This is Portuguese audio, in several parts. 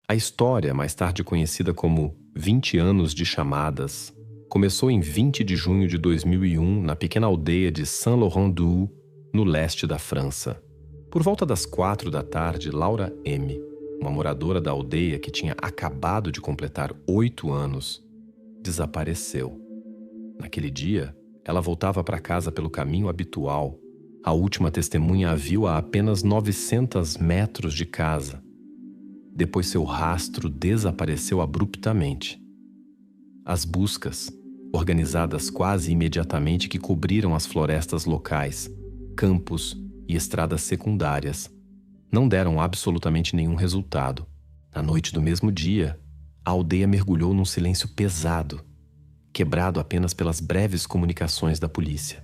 A história, mais tarde conhecida como 20 anos de chamadas, começou em 20 de junho de 2001 na pequena aldeia de Saint-Laurent-du, no leste da França. Por volta das 4 da tarde, Laura M., uma moradora da aldeia que tinha acabado de completar 8 anos, desapareceu. Naquele dia, ela voltava para casa pelo caminho habitual. A última testemunha a viu a apenas 900 metros de casa. Depois seu rastro desapareceu abruptamente. As buscas, organizadas quase imediatamente, que cobriram as florestas locais, campos e estradas secundárias, não deram absolutamente nenhum resultado. Na noite do mesmo dia, a aldeia mergulhou num silêncio pesado, quebrado apenas pelas breves comunicações da polícia.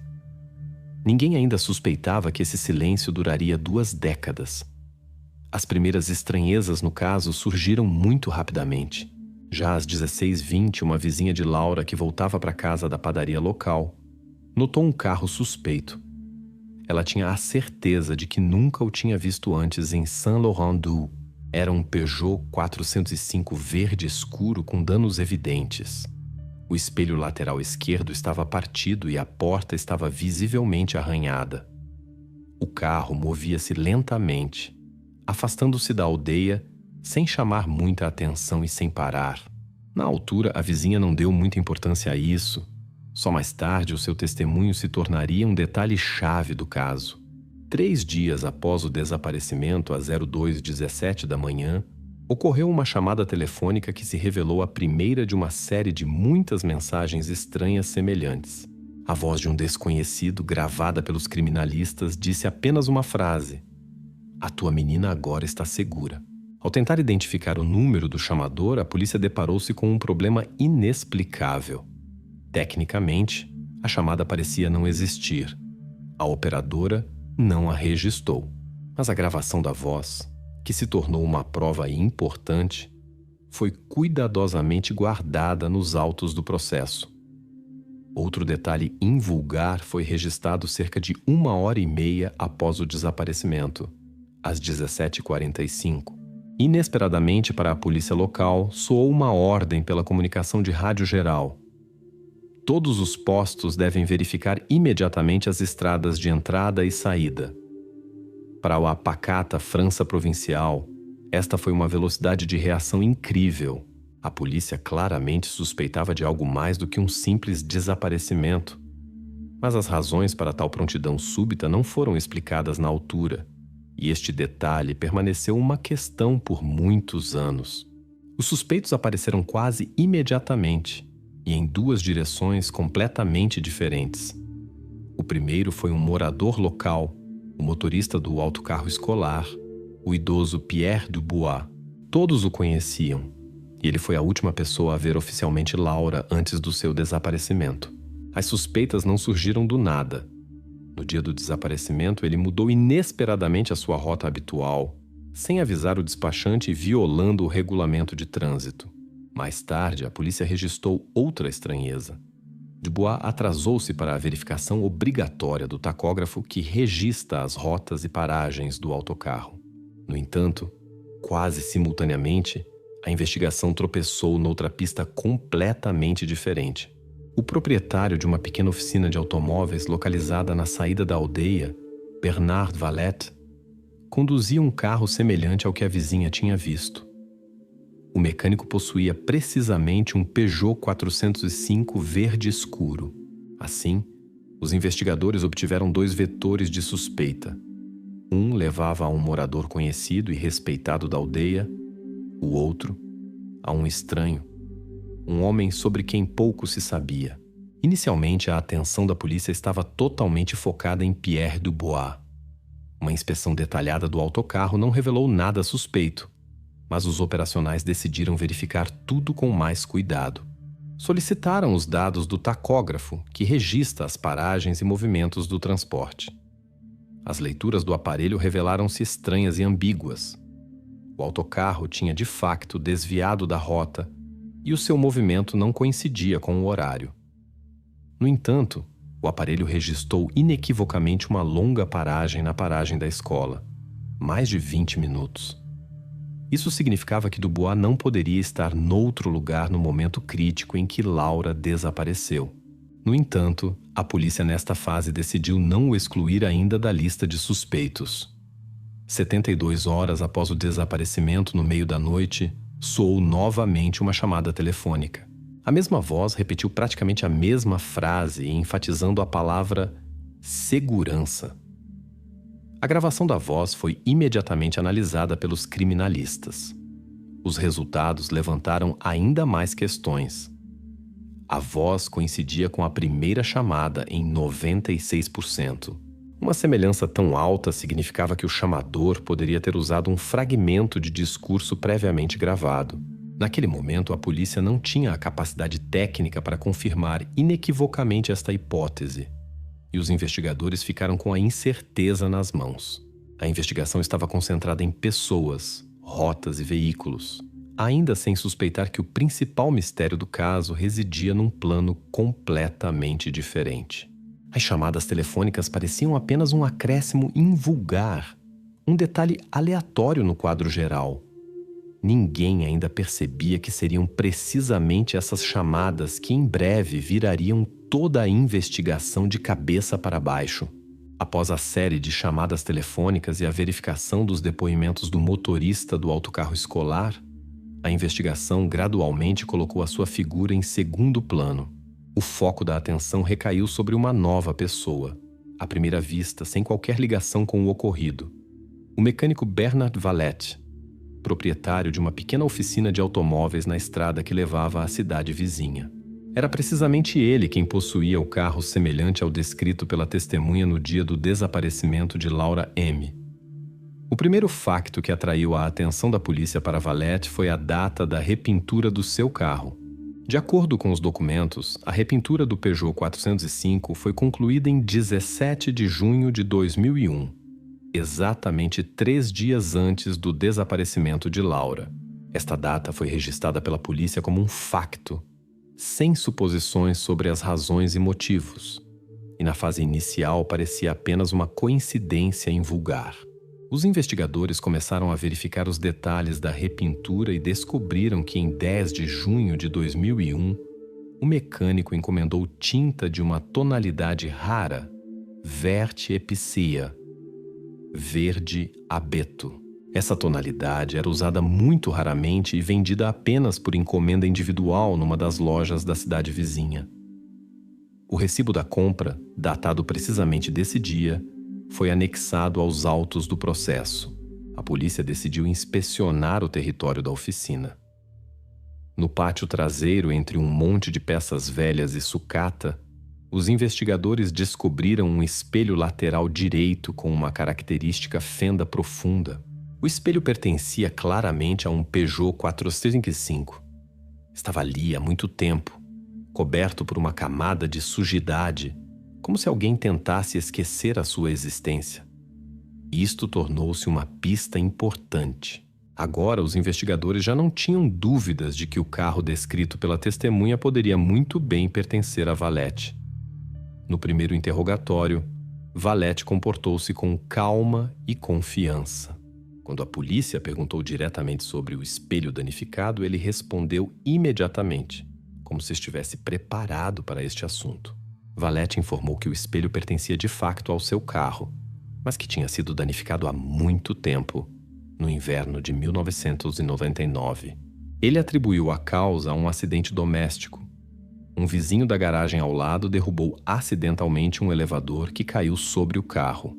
Ninguém ainda suspeitava que esse silêncio duraria 2 décadas. As primeiras estranhezas no caso surgiram muito rapidamente. Já às 16h20, uma vizinha de Laura, que voltava para casa da padaria local, notou um carro suspeito. Ela tinha a certeza de que nunca o tinha visto antes em Saint-Laurent-du. Era um Peugeot 405 verde escuro com danos evidentes. O espelho lateral esquerdo estava partido e a porta estava visivelmente arranhada. O carro movia-se lentamente, afastando-se da aldeia sem chamar muita atenção e sem parar. Na altura, a vizinha não deu muita importância a isso. Só mais tarde, o seu testemunho se tornaria um detalhe-chave do caso. 3 dias após o desaparecimento, às 02h17 da manhã, ocorreu uma chamada telefônica que se revelou a primeira de uma série de muitas mensagens estranhas semelhantes. A voz de um desconhecido, gravada pelos criminalistas, disse apenas uma frase: "A tua menina agora está segura." Ao tentar identificar o número do chamador, a polícia deparou-se com um problema inexplicável. Tecnicamente, a chamada parecia não existir. A operadora não a registrou. Mas a gravação da voz, que se tornou uma prova importante, foi cuidadosamente guardada nos autos do processo. Outro detalhe invulgar foi registrado cerca de 1h30 após o desaparecimento, às 17h45. Inesperadamente para a polícia local, soou uma ordem pela comunicação de rádio geral. Todos os postos devem verificar imediatamente as estradas de entrada e saída. Para a pacata França provincial, esta foi uma velocidade de reação incrível. A polícia claramente suspeitava de algo mais do que um simples desaparecimento. Mas as razões para tal prontidão súbita não foram explicadas na altura, e este detalhe permaneceu uma questão por muitos anos. Os suspeitos apareceram quase imediatamente, e em 2 direções completamente diferentes. O primeiro foi um morador local, o motorista do autocarro escolar, o idoso Pierre Dubois. Todos o conheciam, e ele foi a última pessoa a ver oficialmente Laura antes do seu desaparecimento. As suspeitas não surgiram do nada. No dia do desaparecimento, ele mudou inesperadamente a sua rota habitual, sem avisar o despachante e violando o regulamento de trânsito. Mais tarde, a polícia registrou outra estranheza. Dubois atrasou-se para a verificação obrigatória do tacógrafo que registra as rotas e paragens do autocarro. No entanto, quase simultaneamente, a investigação tropeçou noutra pista completamente diferente. O proprietário de uma pequena oficina de automóveis localizada na saída da aldeia, Bernard Valette, conduzia um carro semelhante ao que a vizinha tinha visto. O mecânico possuía precisamente um Peugeot 405 verde escuro. Assim, os investigadores obtiveram 2 vetores de suspeita. Um levava a um morador conhecido e respeitado da aldeia, o outro a um estranho, um homem sobre quem pouco se sabia. Inicialmente, a atenção da polícia estava totalmente focada em Pierre Dubois. Uma inspeção detalhada do autocarro não revelou nada suspeito, mas os operacionais decidiram verificar tudo com mais cuidado. Solicitaram os dados do tacógrafo, que registra as paragens e movimentos do transporte. As leituras do aparelho revelaram-se estranhas e ambíguas. O autocarro tinha de facto desviado da rota e o seu movimento não coincidia com o horário. No entanto, o aparelho registrou inequivocamente uma longa paragem na paragem da escola, mais de 20 minutos. Isso significava que Dubois não poderia estar noutro lugar no momento crítico em que Laura desapareceu. No entanto, a polícia nesta fase decidiu não o excluir ainda da lista de suspeitos. 72 horas após o desaparecimento no meio da noite, soou novamente uma chamada telefônica. A mesma voz repetiu praticamente a mesma frase, enfatizando a palavra segurança. A gravação da voz foi imediatamente analisada pelos criminalistas. Os resultados levantaram ainda mais questões. A voz coincidia com a primeira chamada em 96%. Uma semelhança tão alta significava que o chamador poderia ter usado um fragmento de discurso previamente gravado. Naquele momento, a polícia não tinha a capacidade técnica para confirmar inequivocamente esta hipótese, e os investigadores ficaram com a incerteza nas mãos. A investigação estava concentrada em pessoas, rotas e veículos, ainda sem suspeitar que o principal mistério do caso residia num plano completamente diferente. As chamadas telefônicas pareciam apenas um acréscimo invulgar, um detalhe aleatório no quadro geral. Ninguém ainda percebia que seriam precisamente essas chamadas que em breve virariam toda a investigação de cabeça para baixo. Após a série de chamadas telefônicas e a verificação dos depoimentos do motorista do autocarro escolar, a investigação gradualmente colocou a sua figura em segundo plano. O foco da atenção recaiu sobre uma nova pessoa, à primeira vista, sem qualquer ligação com o ocorrido. O mecânico Bernard Valette, proprietário de uma pequena oficina de automóveis na estrada que levava à cidade vizinha. Era precisamente ele quem possuía o carro semelhante ao descrito pela testemunha no dia do desaparecimento de Laura M. O primeiro facto que atraiu a atenção da polícia para Valette foi a data da repintura do seu carro. De acordo com os documentos, a repintura do Peugeot 405 foi concluída em 17 de junho de 2001, exatamente 3 dias antes do desaparecimento de Laura. Esta data foi registrada pela polícia como um facto, sem suposições sobre as razões e motivos, e na fase inicial parecia apenas uma coincidência invulgar. Os investigadores começaram a verificar os detalhes da repintura e descobriram que em 10 de junho de 2001, o mecânico encomendou tinta de uma tonalidade rara, verde epicea, verde abeto. Essa tonalidade era usada muito raramente e vendida apenas por encomenda individual numa das lojas da cidade vizinha. O recibo da compra, datado precisamente desse dia, foi anexado aos autos do processo. A polícia decidiu inspecionar o território da oficina. No pátio traseiro, entre um monte de peças velhas e sucata, os investigadores descobriram um espelho lateral direito com uma característica fenda profunda. O espelho pertencia claramente a um Peugeot 405. Estava ali há muito tempo, coberto por uma camada de sujidade, como se alguém tentasse esquecer a sua existência. Isto tornou-se uma pista importante. Agora, os investigadores já não tinham dúvidas de que o carro descrito pela testemunha poderia muito bem pertencer a Valette. No primeiro interrogatório, Valette comportou-se com calma e confiança. Quando a polícia perguntou diretamente sobre o espelho danificado, ele respondeu imediatamente, como se estivesse preparado para este assunto. Valette informou que o espelho pertencia de facto ao seu carro, mas que tinha sido danificado há muito tempo, no inverno de 1999. Ele atribuiu a causa a um acidente doméstico. Um vizinho da garagem ao lado derrubou acidentalmente um elevador que caiu sobre o carro.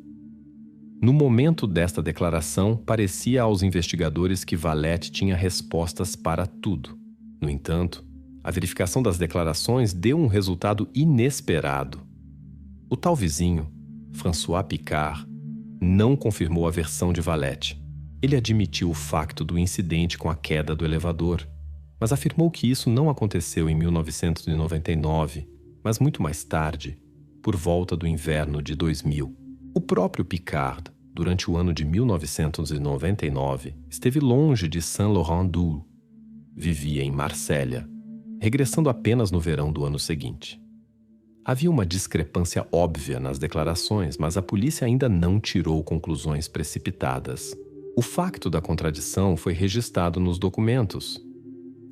No momento desta declaração, parecia aos investigadores que Valette tinha respostas para tudo. No entanto, a verificação das declarações deu um resultado inesperado. O tal vizinho, François Picard, não confirmou a versão de Valette. Ele admitiu o facto do incidente com a queda do elevador, mas afirmou que isso não aconteceu em 1999, mas muito mais tarde, por volta do inverno de 2000. O próprio Picard, durante o ano de 1999, esteve longe de Saint-Laurent-du. Vivia em Marsella, regressando apenas no verão do ano seguinte. Havia uma discrepância óbvia nas declarações, mas a polícia ainda não tirou conclusões precipitadas. O facto da contradição foi registrado nos documentos.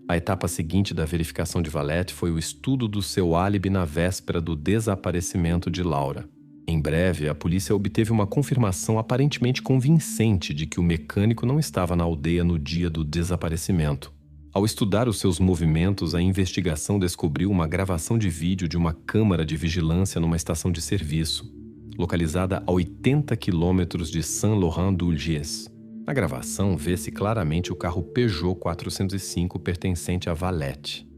A etapa seguinte da verificação de Valete foi o estudo do seu álibi na véspera do desaparecimento de Laura. Em breve, a polícia obteve uma confirmação aparentemente convincente de que o mecânico não estava na aldeia no dia do desaparecimento. Ao estudar os seus movimentos, a investigação descobriu uma gravação de vídeo de uma câmara de vigilância numa estação de serviço, localizada a 80 quilômetros de Saint-Laurent-du-Gies. Na gravação, vê-se claramente o carro Peugeot 405 pertencente a Valete.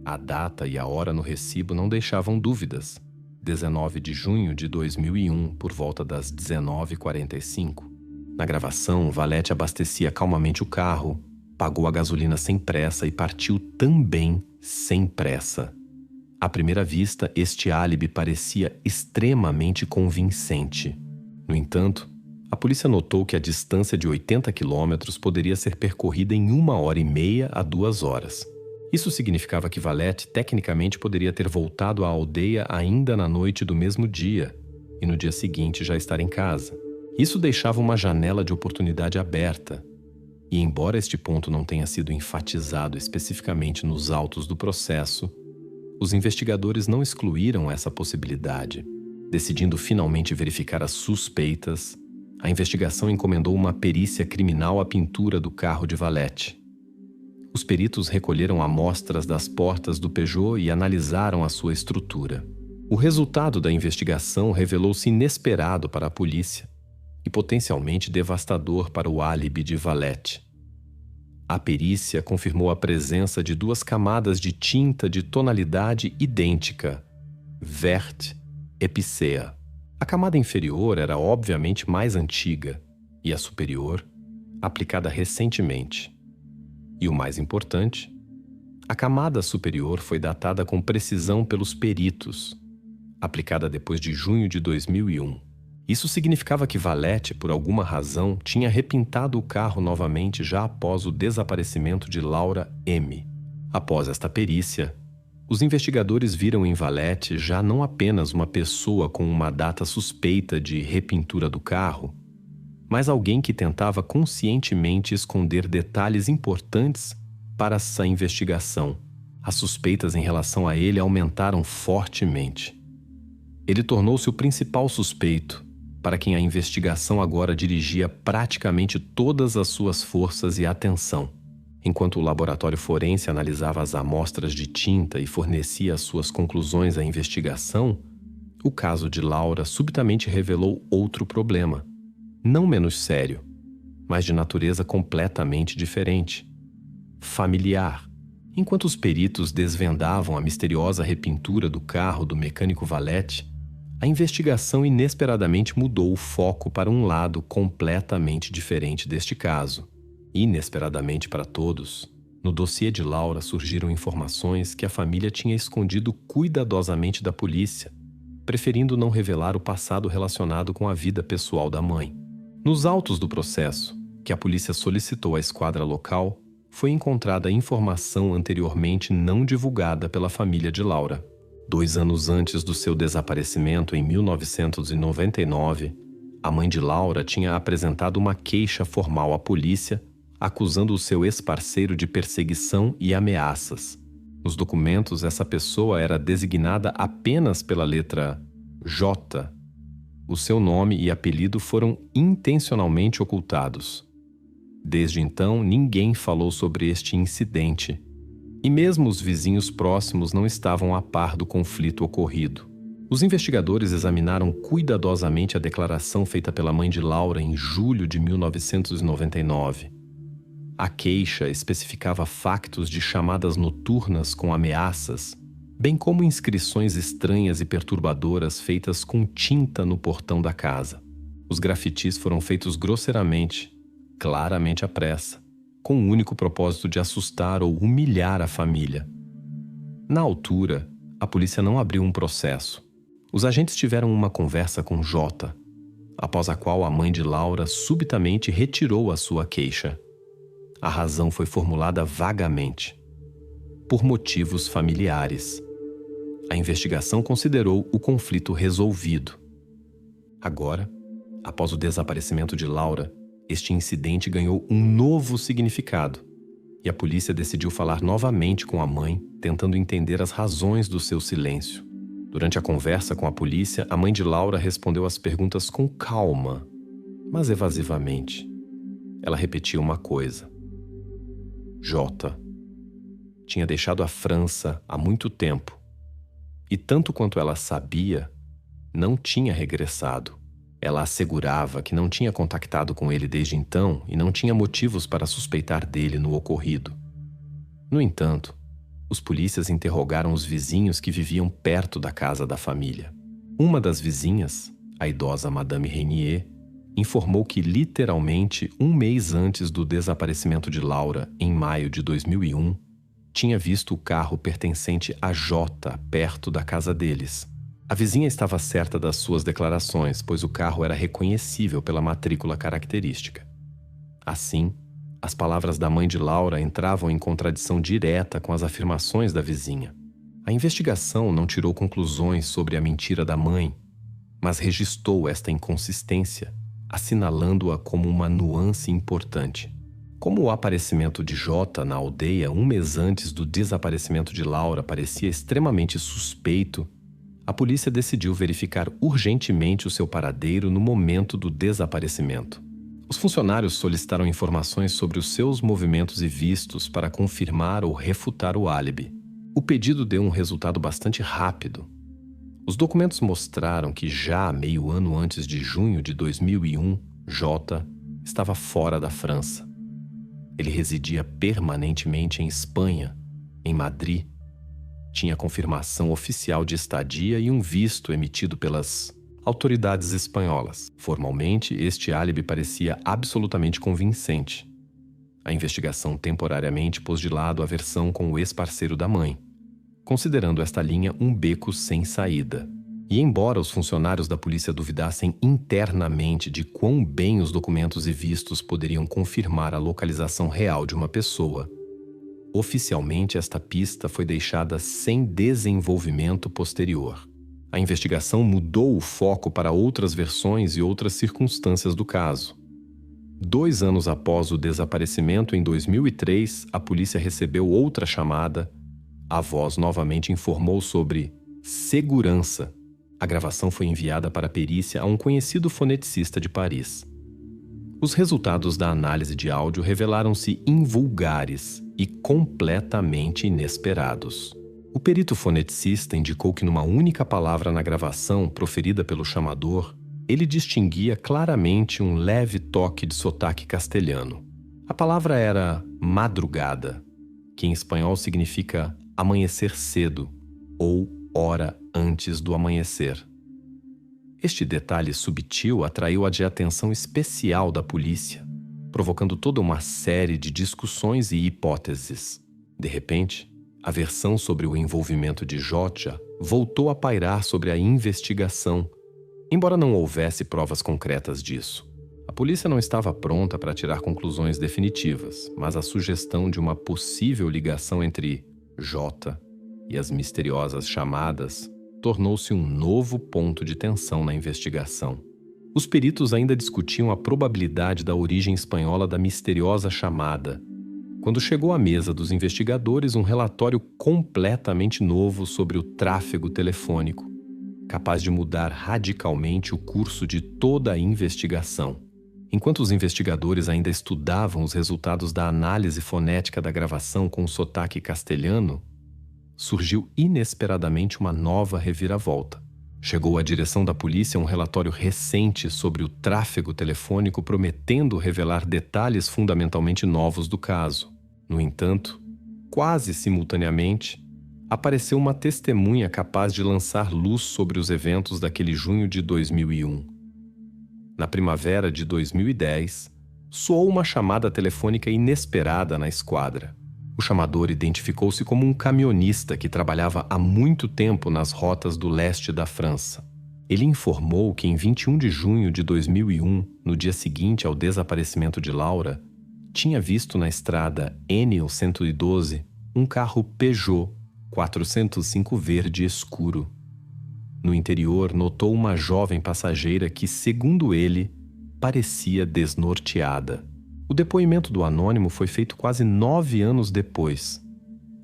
A data e a hora no recibo não deixavam dúvidas. 19 de junho de 2001, por volta das 19h45. Na gravação, Valete abastecia calmamente o carro, pagou a gasolina sem pressa e partiu também sem pressa. À primeira vista, este álibi parecia extremamente convincente. No entanto, a polícia notou que a distância de 80 quilômetros poderia ser percorrida em 1h30 a 2 horas. Isso significava que Valete tecnicamente poderia ter voltado à aldeia ainda na noite do mesmo dia e no dia seguinte já estar em casa. Isso deixava uma janela de oportunidade aberta. E embora este ponto não tenha sido enfatizado especificamente nos autos do processo, os investigadores não excluíram essa possibilidade. Decidindo finalmente verificar as suspeitas, a investigação encomendou uma perícia criminal à pintura do carro de Valete. Os peritos recolheram amostras das portas do Peugeot e analisaram a sua estrutura. O resultado da investigação revelou-se inesperado para a polícia e potencialmente devastador para o álibi de Valete. A perícia confirmou a presença de 2 camadas de tinta de tonalidade idêntica, vert epicea. A camada inferior era obviamente mais antiga e a superior, aplicada recentemente. E o mais importante, a camada superior foi datada com precisão pelos peritos, aplicada depois de junho de 2001. Isso significava que Valete, por alguma razão, tinha repintado o carro novamente já após o desaparecimento de Laura M. Após esta perícia, os investigadores viram em Valete já não apenas uma pessoa com uma data suspeita de repintura do carro, mas alguém que tentava conscientemente esconder detalhes importantes para essa investigação. As suspeitas em relação a ele aumentaram fortemente. Ele tornou-se o principal suspeito, para quem a investigação agora dirigia praticamente todas as suas forças e atenção. Enquanto o laboratório forense analisava as amostras de tinta e fornecia as suas conclusões à investigação, o caso de Laura subitamente revelou outro problema, não menos sério, mas de natureza completamente diferente. Familiar. Enquanto os peritos desvendavam a misteriosa repintura do carro do mecânico Valete, a investigação inesperadamente mudou o foco para um lado completamente diferente deste caso. Inesperadamente para todos, no dossiê de Laura surgiram informações que a família tinha escondido cuidadosamente da polícia, preferindo não revelar o passado relacionado com a vida pessoal da mãe. Nos autos do processo, que a polícia solicitou à esquadra local, foi encontrada informação anteriormente não divulgada pela família de Laura. 2 anos antes do seu desaparecimento, em 1999, a mãe de Laura tinha apresentado uma queixa formal à polícia, acusando o seu ex-parceiro de perseguição e ameaças. Nos documentos, essa pessoa era designada apenas pela letra J. O seu nome e apelido foram intencionalmente ocultados. Desde então, ninguém falou sobre este incidente, e mesmo os vizinhos próximos não estavam a par do conflito ocorrido. Os investigadores examinaram cuidadosamente a declaração feita pela mãe de Laura em julho de 1999. A queixa especificava factos de chamadas noturnas com ameaças, bem como inscrições estranhas e perturbadoras feitas com tinta no portão da casa. Os grafitis foram feitos grosseiramente, claramente à pressa, com o único propósito de assustar ou humilhar a família. Na altura, a polícia não abriu um processo. Os agentes tiveram uma conversa com J, após a qual a mãe de Laura subitamente retirou a sua queixa. A razão foi formulada vagamente: por motivos familiares. A investigação considerou o conflito resolvido. Agora, após o desaparecimento de Laura, este incidente ganhou um novo significado e a polícia decidiu falar novamente com a mãe, tentando entender as razões do seu silêncio. Durante a conversa com a polícia, a mãe de Laura respondeu às perguntas com calma, mas evasivamente. Ela repetia uma coisa. Jota tinha deixado a França há muito tempo e, tanto quanto ela sabia, não tinha regressado. Ela assegurava que não tinha contactado com ele desde então e não tinha motivos para suspeitar dele no ocorrido. No entanto, os polícias interrogaram os vizinhos que viviam perto da casa da família. Uma das vizinhas, a idosa Madame Renier, informou que literalmente um mês antes do desaparecimento de Laura, em maio de 2001, tinha visto o carro pertencente a Jota perto da casa deles. A vizinha estava certa das suas declarações, pois o carro era reconhecível pela matrícula característica. Assim, as palavras da mãe de Laura entravam em contradição direta com as afirmações da vizinha. A investigação não tirou conclusões sobre a mentira da mãe, mas registrou esta inconsistência, assinalando-a como uma nuance importante. Como o aparecimento de Jota na aldeia um mês antes do desaparecimento de Laura parecia extremamente suspeito, a polícia decidiu verificar urgentemente o seu paradeiro no momento do desaparecimento. Os funcionários solicitaram informações sobre os seus movimentos e vistos para confirmar ou refutar o álibi. O pedido deu um resultado bastante rápido. Os documentos mostraram que já meio ano antes de junho de 2001, Jota estava fora da França. Ele residia permanentemente em Espanha, em Madrid. Tinha confirmação oficial de estadia e um visto emitido pelas autoridades espanholas. Formalmente, este álibi parecia absolutamente convincente. A investigação temporariamente pôs de lado a versão com o ex-parceiro da mãe, considerando esta linha um beco sem saída. E embora os funcionários da polícia duvidassem internamente de quão bem os documentos e vistos poderiam confirmar a localização real de uma pessoa, oficialmente esta pista foi deixada sem desenvolvimento posterior. A investigação mudou o foco para outras versões e outras circunstâncias do caso. 2 anos após o desaparecimento, em 2003, a polícia recebeu outra chamada. A voz novamente informou sobre segurança. A gravação foi enviada para perícia a um conhecido foneticista de Paris. Os resultados da análise de áudio revelaram-se invulgares e completamente inesperados. O perito foneticista indicou que numa única palavra na gravação, proferida pelo chamador, ele distinguia claramente um leve toque de sotaque castelhano. A palavra era madrugada, que em espanhol significa amanhecer cedo ou hora antes do amanhecer. Este detalhe subtil atraiu a atenção especial da polícia, provocando toda uma série de discussões e hipóteses. De repente, a versão sobre o envolvimento de Jota voltou a pairar sobre a investigação, embora não houvesse provas concretas disso. A polícia não estava pronta para tirar conclusões definitivas, mas a sugestão de uma possível ligação entre Jota e as misteriosas chamadas tornou-se um novo ponto de tensão na investigação. Os peritos ainda discutiam a probabilidade da origem espanhola da misteriosa chamada, quando chegou à mesa dos investigadores um relatório completamente novo sobre o tráfego telefônico, capaz de mudar radicalmente o curso de toda a investigação. Enquanto os investigadores ainda estudavam os resultados da análise fonética da gravação com o sotaque castelhano, surgiu inesperadamente uma nova reviravolta. Chegou à direção da polícia um relatório recente sobre o tráfego telefônico prometendo revelar detalhes fundamentalmente novos do caso. No entanto, quase simultaneamente, apareceu uma testemunha capaz de lançar luz sobre os eventos daquele junho de 2001. Na primavera de 2010, soou uma chamada telefônica inesperada na esquadra. O chamador identificou-se como um camionista que trabalhava há muito tempo nas rotas do leste da França. Ele informou que em 21 de junho de 2001, no dia seguinte ao desaparecimento de Laura, tinha visto na estrada N112 um carro Peugeot 405 verde escuro. No interior, notou uma jovem passageira que, segundo ele, parecia desnorteada. O depoimento do anônimo foi feito quase 9 anos depois,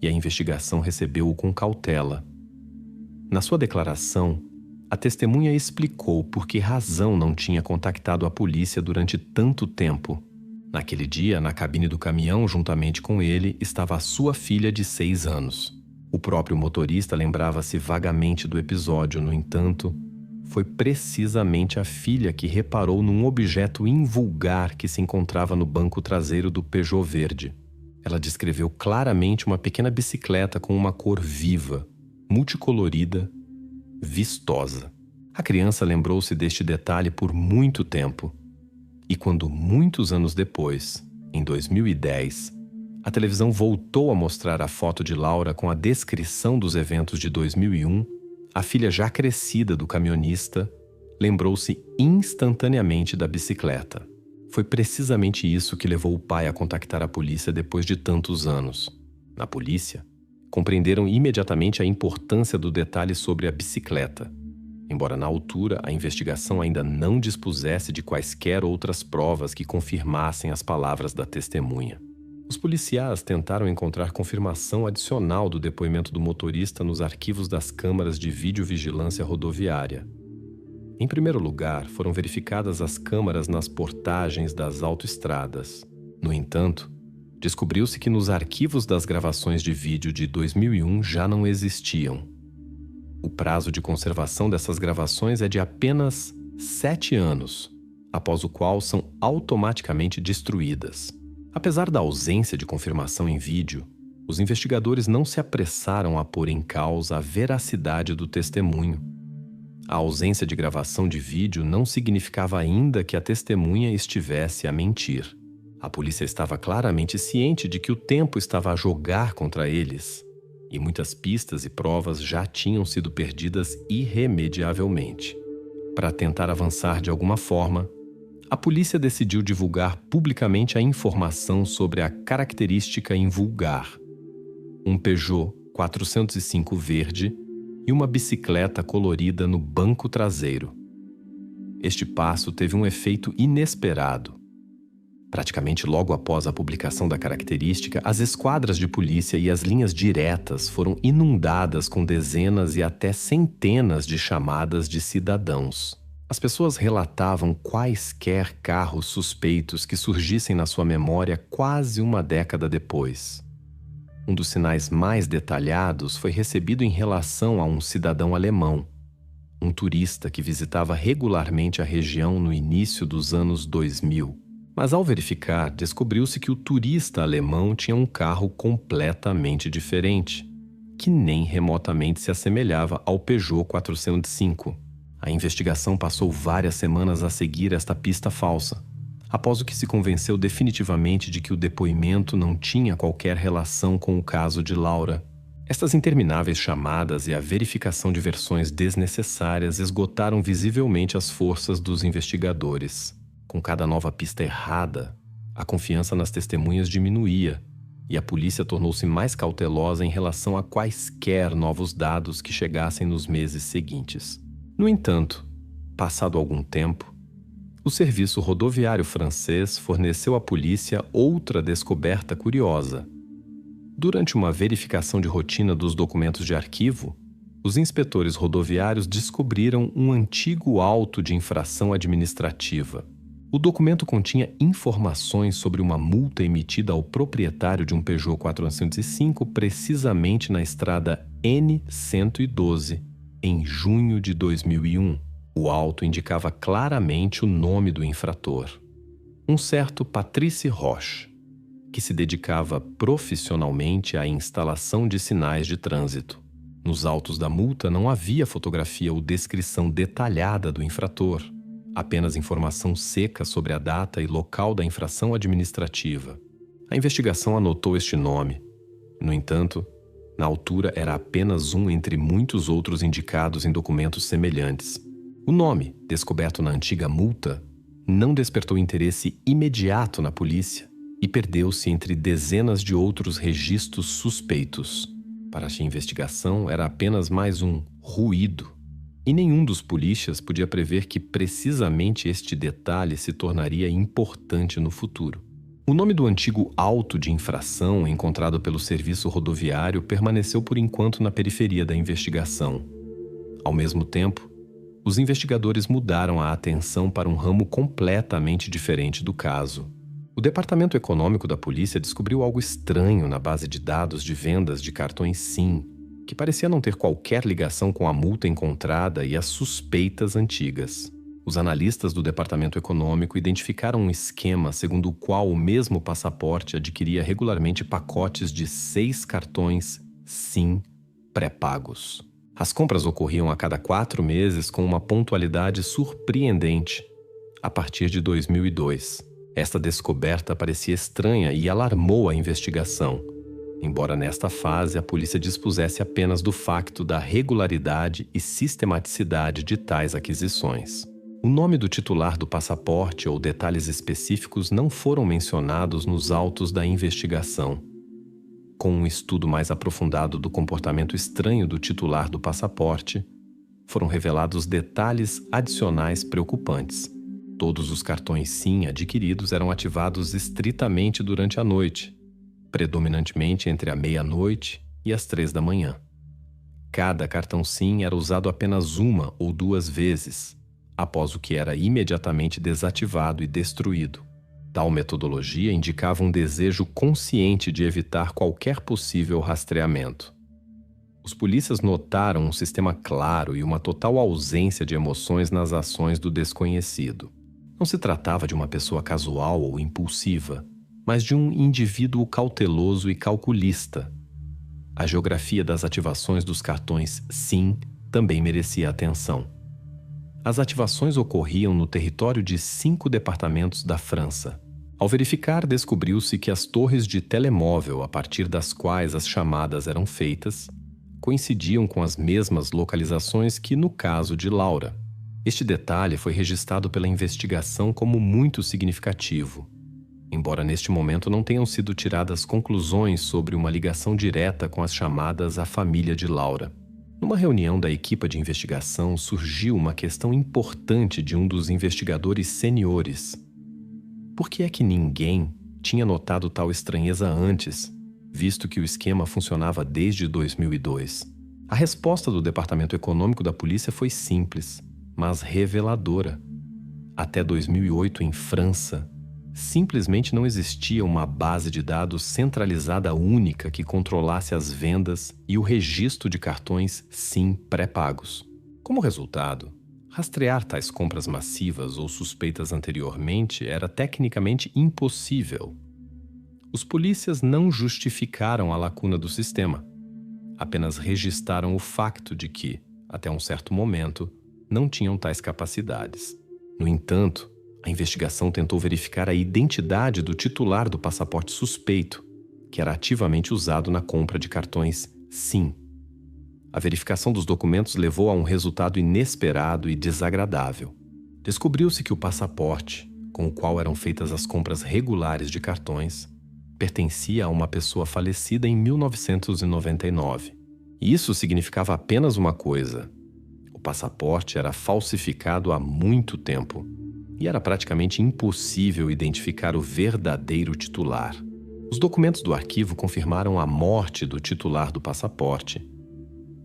e a investigação recebeu-o com cautela. Na sua declaração, a testemunha explicou por que razão não tinha contactado a polícia durante tanto tempo. Naquele dia, na cabine do caminhão, juntamente com ele, estava a sua filha de 6 anos. O próprio motorista lembrava-se vagamente do episódio, no entanto, foi precisamente a filha que reparou num objeto invulgar que se encontrava no banco traseiro do Peugeot verde. Ela descreveu claramente uma pequena bicicleta com uma cor viva, multicolorida, vistosa. A criança lembrou-se deste detalhe por muito tempo. E quando, muitos anos depois, em 2010, a televisão voltou a mostrar a foto de Laura com a descrição dos eventos de 2001, a filha já crescida do camionista lembrou-se instantaneamente da bicicleta. Foi precisamente isso que levou o pai a contactar a polícia depois de tantos anos. Na polícia, compreenderam imediatamente a importância do detalhe sobre a bicicleta, embora na altura a investigação ainda não dispusesse de quaisquer outras provas que confirmassem as palavras da testemunha. Os policiais tentaram encontrar confirmação adicional do depoimento do motorista nos arquivos das câmaras de videovigilância rodoviária. Em primeiro lugar, foram verificadas as câmaras nas portagens das autoestradas. No entanto, descobriu-se que nos arquivos das gravações de vídeo de 2001 já não existiam. O prazo de conservação dessas gravações é de apenas 7 anos, após o qual são automaticamente destruídas. Apesar da ausência de confirmação em vídeo, os investigadores não se apressaram a pôr em causa a veracidade do testemunho. A ausência de gravação de vídeo não significava ainda que a testemunha estivesse a mentir. A polícia estava claramente ciente de que o tempo estava a jogar contra eles, e muitas pistas e provas já tinham sido perdidas irremediavelmente. Para tentar avançar de alguma forma, a polícia decidiu divulgar publicamente a informação sobre a característica invulgar: um Peugeot 405 verde e uma bicicleta colorida no banco traseiro. Este passo teve um efeito inesperado. Praticamente logo após a publicação da característica, as esquadras de polícia e as linhas diretas foram inundadas com dezenas e até centenas de chamadas de cidadãos. As pessoas relatavam quaisquer carros suspeitos que surgissem na sua memória quase uma década depois. Um dos sinais mais detalhados foi recebido em relação a um cidadão alemão, um turista que visitava regularmente a região no início dos anos 2000. Mas ao verificar, descobriu-se que o turista alemão tinha um carro completamente diferente, que nem remotamente se assemelhava ao Peugeot 405. A investigação passou várias semanas a seguir esta pista falsa, após o que se convenceu definitivamente de que o depoimento não tinha qualquer relação com o caso de Laura. Estas intermináveis chamadas e a verificação de versões desnecessárias esgotaram visivelmente as forças dos investigadores. Com cada nova pista errada, a confiança nas testemunhas diminuía e a polícia tornou-se mais cautelosa em relação a quaisquer novos dados que chegassem nos meses seguintes. No entanto, passado algum tempo, o serviço rodoviário francês forneceu à polícia outra descoberta curiosa. Durante uma verificação de rotina dos documentos de arquivo, os inspetores rodoviários descobriram um antigo auto de infração administrativa. O documento continha informações sobre uma multa emitida ao proprietário de um Peugeot 405 precisamente na estrada N112, em junho de 2001. O auto indicava claramente o nome do infrator: um certo Patrice Roche, que se dedicava profissionalmente à instalação de sinais de trânsito. Nos autos da multa não havia fotografia ou descrição detalhada do infrator, apenas informação seca sobre a data e local da infração administrativa. A investigação anotou este nome. No entanto, na altura era apenas um entre muitos outros indicados em documentos semelhantes. O nome, descoberto na antiga multa, não despertou interesse imediato na polícia e perdeu-se entre dezenas de outros registros suspeitos. Para a investigação, era apenas mais um ruído. E nenhum dos polícias podia prever que precisamente este detalhe se tornaria importante no futuro. O nome do antigo auto de infração encontrado pelo serviço rodoviário permaneceu por enquanto na periferia da investigação. Ao mesmo tempo, os investigadores mudaram a atenção para um ramo completamente diferente do caso. O Departamento Econômico da Polícia descobriu algo estranho na base de dados de vendas de cartões SIM, que parecia não ter qualquer ligação com a multa encontrada e as suspeitas antigas. Os analistas do Departamento Econômico identificaram um esquema segundo o qual o mesmo passaporte adquiria regularmente pacotes de 6 cartões SIM pré-pagos. As compras ocorriam a cada 4 meses com uma pontualidade surpreendente, a partir de 2002. Esta descoberta parecia estranha e alarmou a investigação, embora nesta fase a polícia dispusesse apenas do facto da regularidade e sistematicidade de tais aquisições. O nome do titular do passaporte ou detalhes específicos não foram mencionados nos autos da investigação. Com um estudo mais aprofundado do comportamento estranho do titular do passaporte, foram revelados detalhes adicionais preocupantes. Todos os cartões SIM adquiridos eram ativados estritamente durante a noite, predominantemente entre a meia-noite e as 3 da manhã. Cada cartão SIM era usado apenas 1 ou 2 vezes, após o que era imediatamente desativado e destruído. Tal metodologia indicava um desejo consciente de evitar qualquer possível rastreamento. Os polícias notaram um sistema claro e uma total ausência de emoções nas ações do desconhecido. Não se tratava de uma pessoa casual ou impulsiva, mas de um indivíduo cauteloso e calculista. A geografia das ativações dos cartões SIM também merecia atenção. As ativações ocorriam no território de 5 departamentos da França. Ao verificar, descobriu-se que as torres de telemóvel a partir das quais as chamadas eram feitas coincidiam com as mesmas localizações que no caso de Laura. Este detalhe foi registrado pela investigação como muito significativo, embora neste momento não tenham sido tiradas conclusões sobre uma ligação direta com as chamadas à família de Laura. Numa reunião da equipa de investigação, surgiu uma questão importante de um dos investigadores seniores. Por que é que ninguém tinha notado tal estranheza antes, visto que o esquema funcionava desde 2002? A resposta do Departamento Econômico da Polícia foi simples, mas reveladora. Até 2008, em França, simplesmente não existia uma base de dados centralizada única que controlasse as vendas e o registro de cartões SIM pré-pagos. Como resultado, rastrear tais compras massivas ou suspeitas anteriormente era tecnicamente impossível. Os polícias não justificaram a lacuna do sistema, apenas registraram o facto de que, até um certo momento, não tinham tais capacidades. No entanto, a investigação tentou verificar a identidade do titular do passaporte suspeito, que era ativamente usado na compra de cartões SIM. A verificação dos documentos levou a um resultado inesperado e desagradável. Descobriu-se que o passaporte, com o qual eram feitas as compras regulares de cartões, pertencia a uma pessoa falecida em 1999. E isso significava apenas uma coisa: o passaporte era falsificado há muito tempo e era praticamente impossível identificar o verdadeiro titular. Os documentos do arquivo confirmaram a morte do titular do passaporte,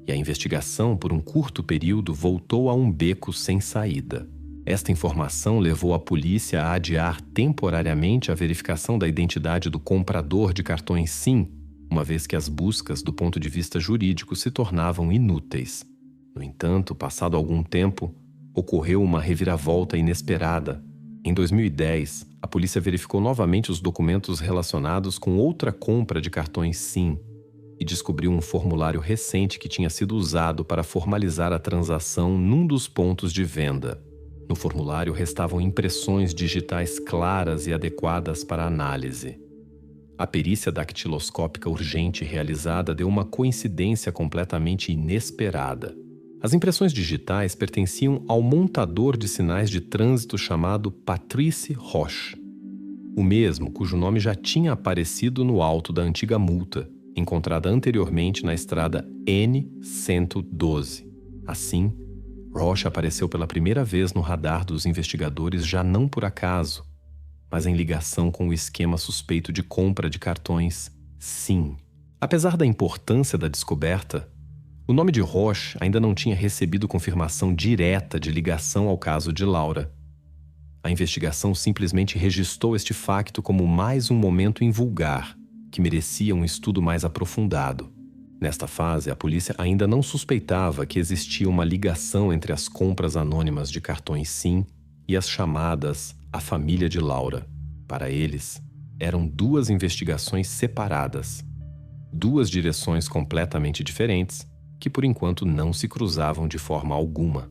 e a investigação, por um curto período, voltou a um beco sem saída. Esta informação levou a polícia a adiar temporariamente a verificação da identidade do comprador de cartões SIM, uma vez que as buscas do ponto de vista jurídico se tornavam inúteis. No entanto, passado algum tempo, ocorreu uma reviravolta inesperada. Em 2010, a polícia verificou novamente os documentos relacionados com outra compra de cartões SIM e descobriu um formulário recente que tinha sido usado para formalizar a transação num dos pontos de venda. No formulário restavam impressões digitais claras e adequadas para análise. A perícia dactiloscópica urgente realizada deu uma coincidência completamente inesperada. As impressões digitais pertenciam ao montador de sinais de trânsito chamado Patrice Roche, o mesmo cujo nome já tinha aparecido no auto da antiga multa, encontrada anteriormente na estrada N-112. Assim, Roche apareceu pela primeira vez no radar dos investigadores já não por acaso, mas em ligação com o esquema suspeito de compra de cartões SIM. Apesar da importância da descoberta, o nome de Roche ainda não tinha recebido confirmação direta de ligação ao caso de Laura. A investigação simplesmente registrou este facto como mais um momento invulgar, que merecia um estudo mais aprofundado. Nesta fase, a polícia ainda não suspeitava que existia uma ligação entre as compras anônimas de cartões SIM e as chamadas à família de Laura. Para eles, eram duas investigações separadas, duas direções completamente diferentes que por enquanto não se cruzavam de forma alguma.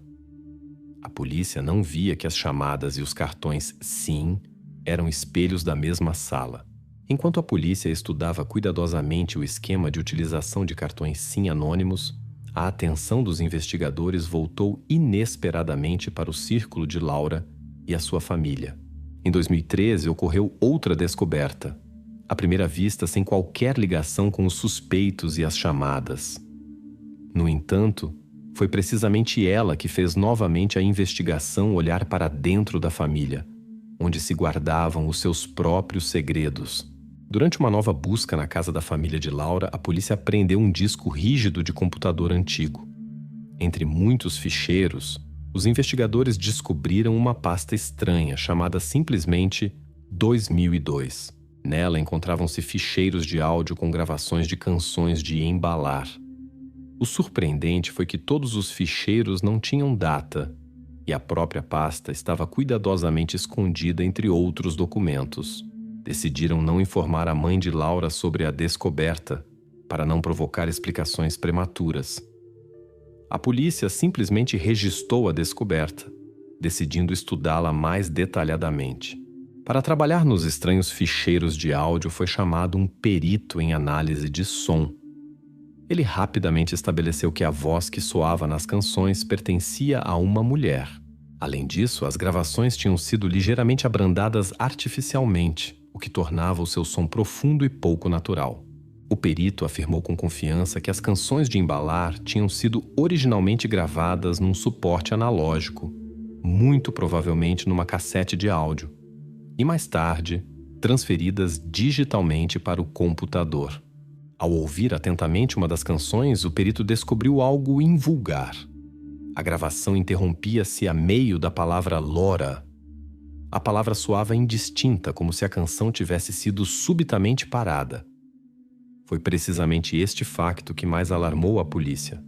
A polícia não via que as chamadas e os cartões SIM eram espelhos da mesma sala. Enquanto a polícia estudava cuidadosamente o esquema de utilização de cartões SIM anônimos, a atenção dos investigadores voltou inesperadamente para o círculo de Laura e a sua família. Em 2013, ocorreu outra descoberta, à primeira vista sem qualquer ligação com os suspeitos e as chamadas. No entanto, foi precisamente ela que fez novamente a investigação olhar para dentro da família, onde se guardavam os seus próprios segredos. Durante uma nova busca na casa da família de Laura, a polícia apreendeu um disco rígido de computador antigo. Entre muitos ficheiros, os investigadores descobriram uma pasta estranha chamada simplesmente 2002. Nela encontravam-se ficheiros de áudio com gravações de canções de Embalar. O surpreendente foi que todos os ficheiros não tinham data e a própria pasta estava cuidadosamente escondida entre outros documentos. Decidiram não informar a mãe de Laura sobre a descoberta, para não provocar explicações prematuras. A polícia simplesmente registrou a descoberta, decidindo estudá-la mais detalhadamente. Para trabalhar nos estranhos ficheiros de áudio foi chamado um perito em análise de som. Ele rapidamente estabeleceu que a voz que soava nas canções pertencia a uma mulher. Além disso, as gravações tinham sido ligeiramente abrandadas artificialmente, o que tornava o seu som profundo e pouco natural. O perito afirmou com confiança que as canções de Embalar tinham sido originalmente gravadas num suporte analógico, muito provavelmente numa cassete de áudio, e mais tarde, transferidas digitalmente para o computador. Ao ouvir atentamente uma das canções, o perito descobriu algo invulgar. A gravação interrompia-se a meio da palavra Laura. A palavra soava indistinta, como se a canção tivesse sido subitamente parada. Foi precisamente este facto que mais alarmou a polícia.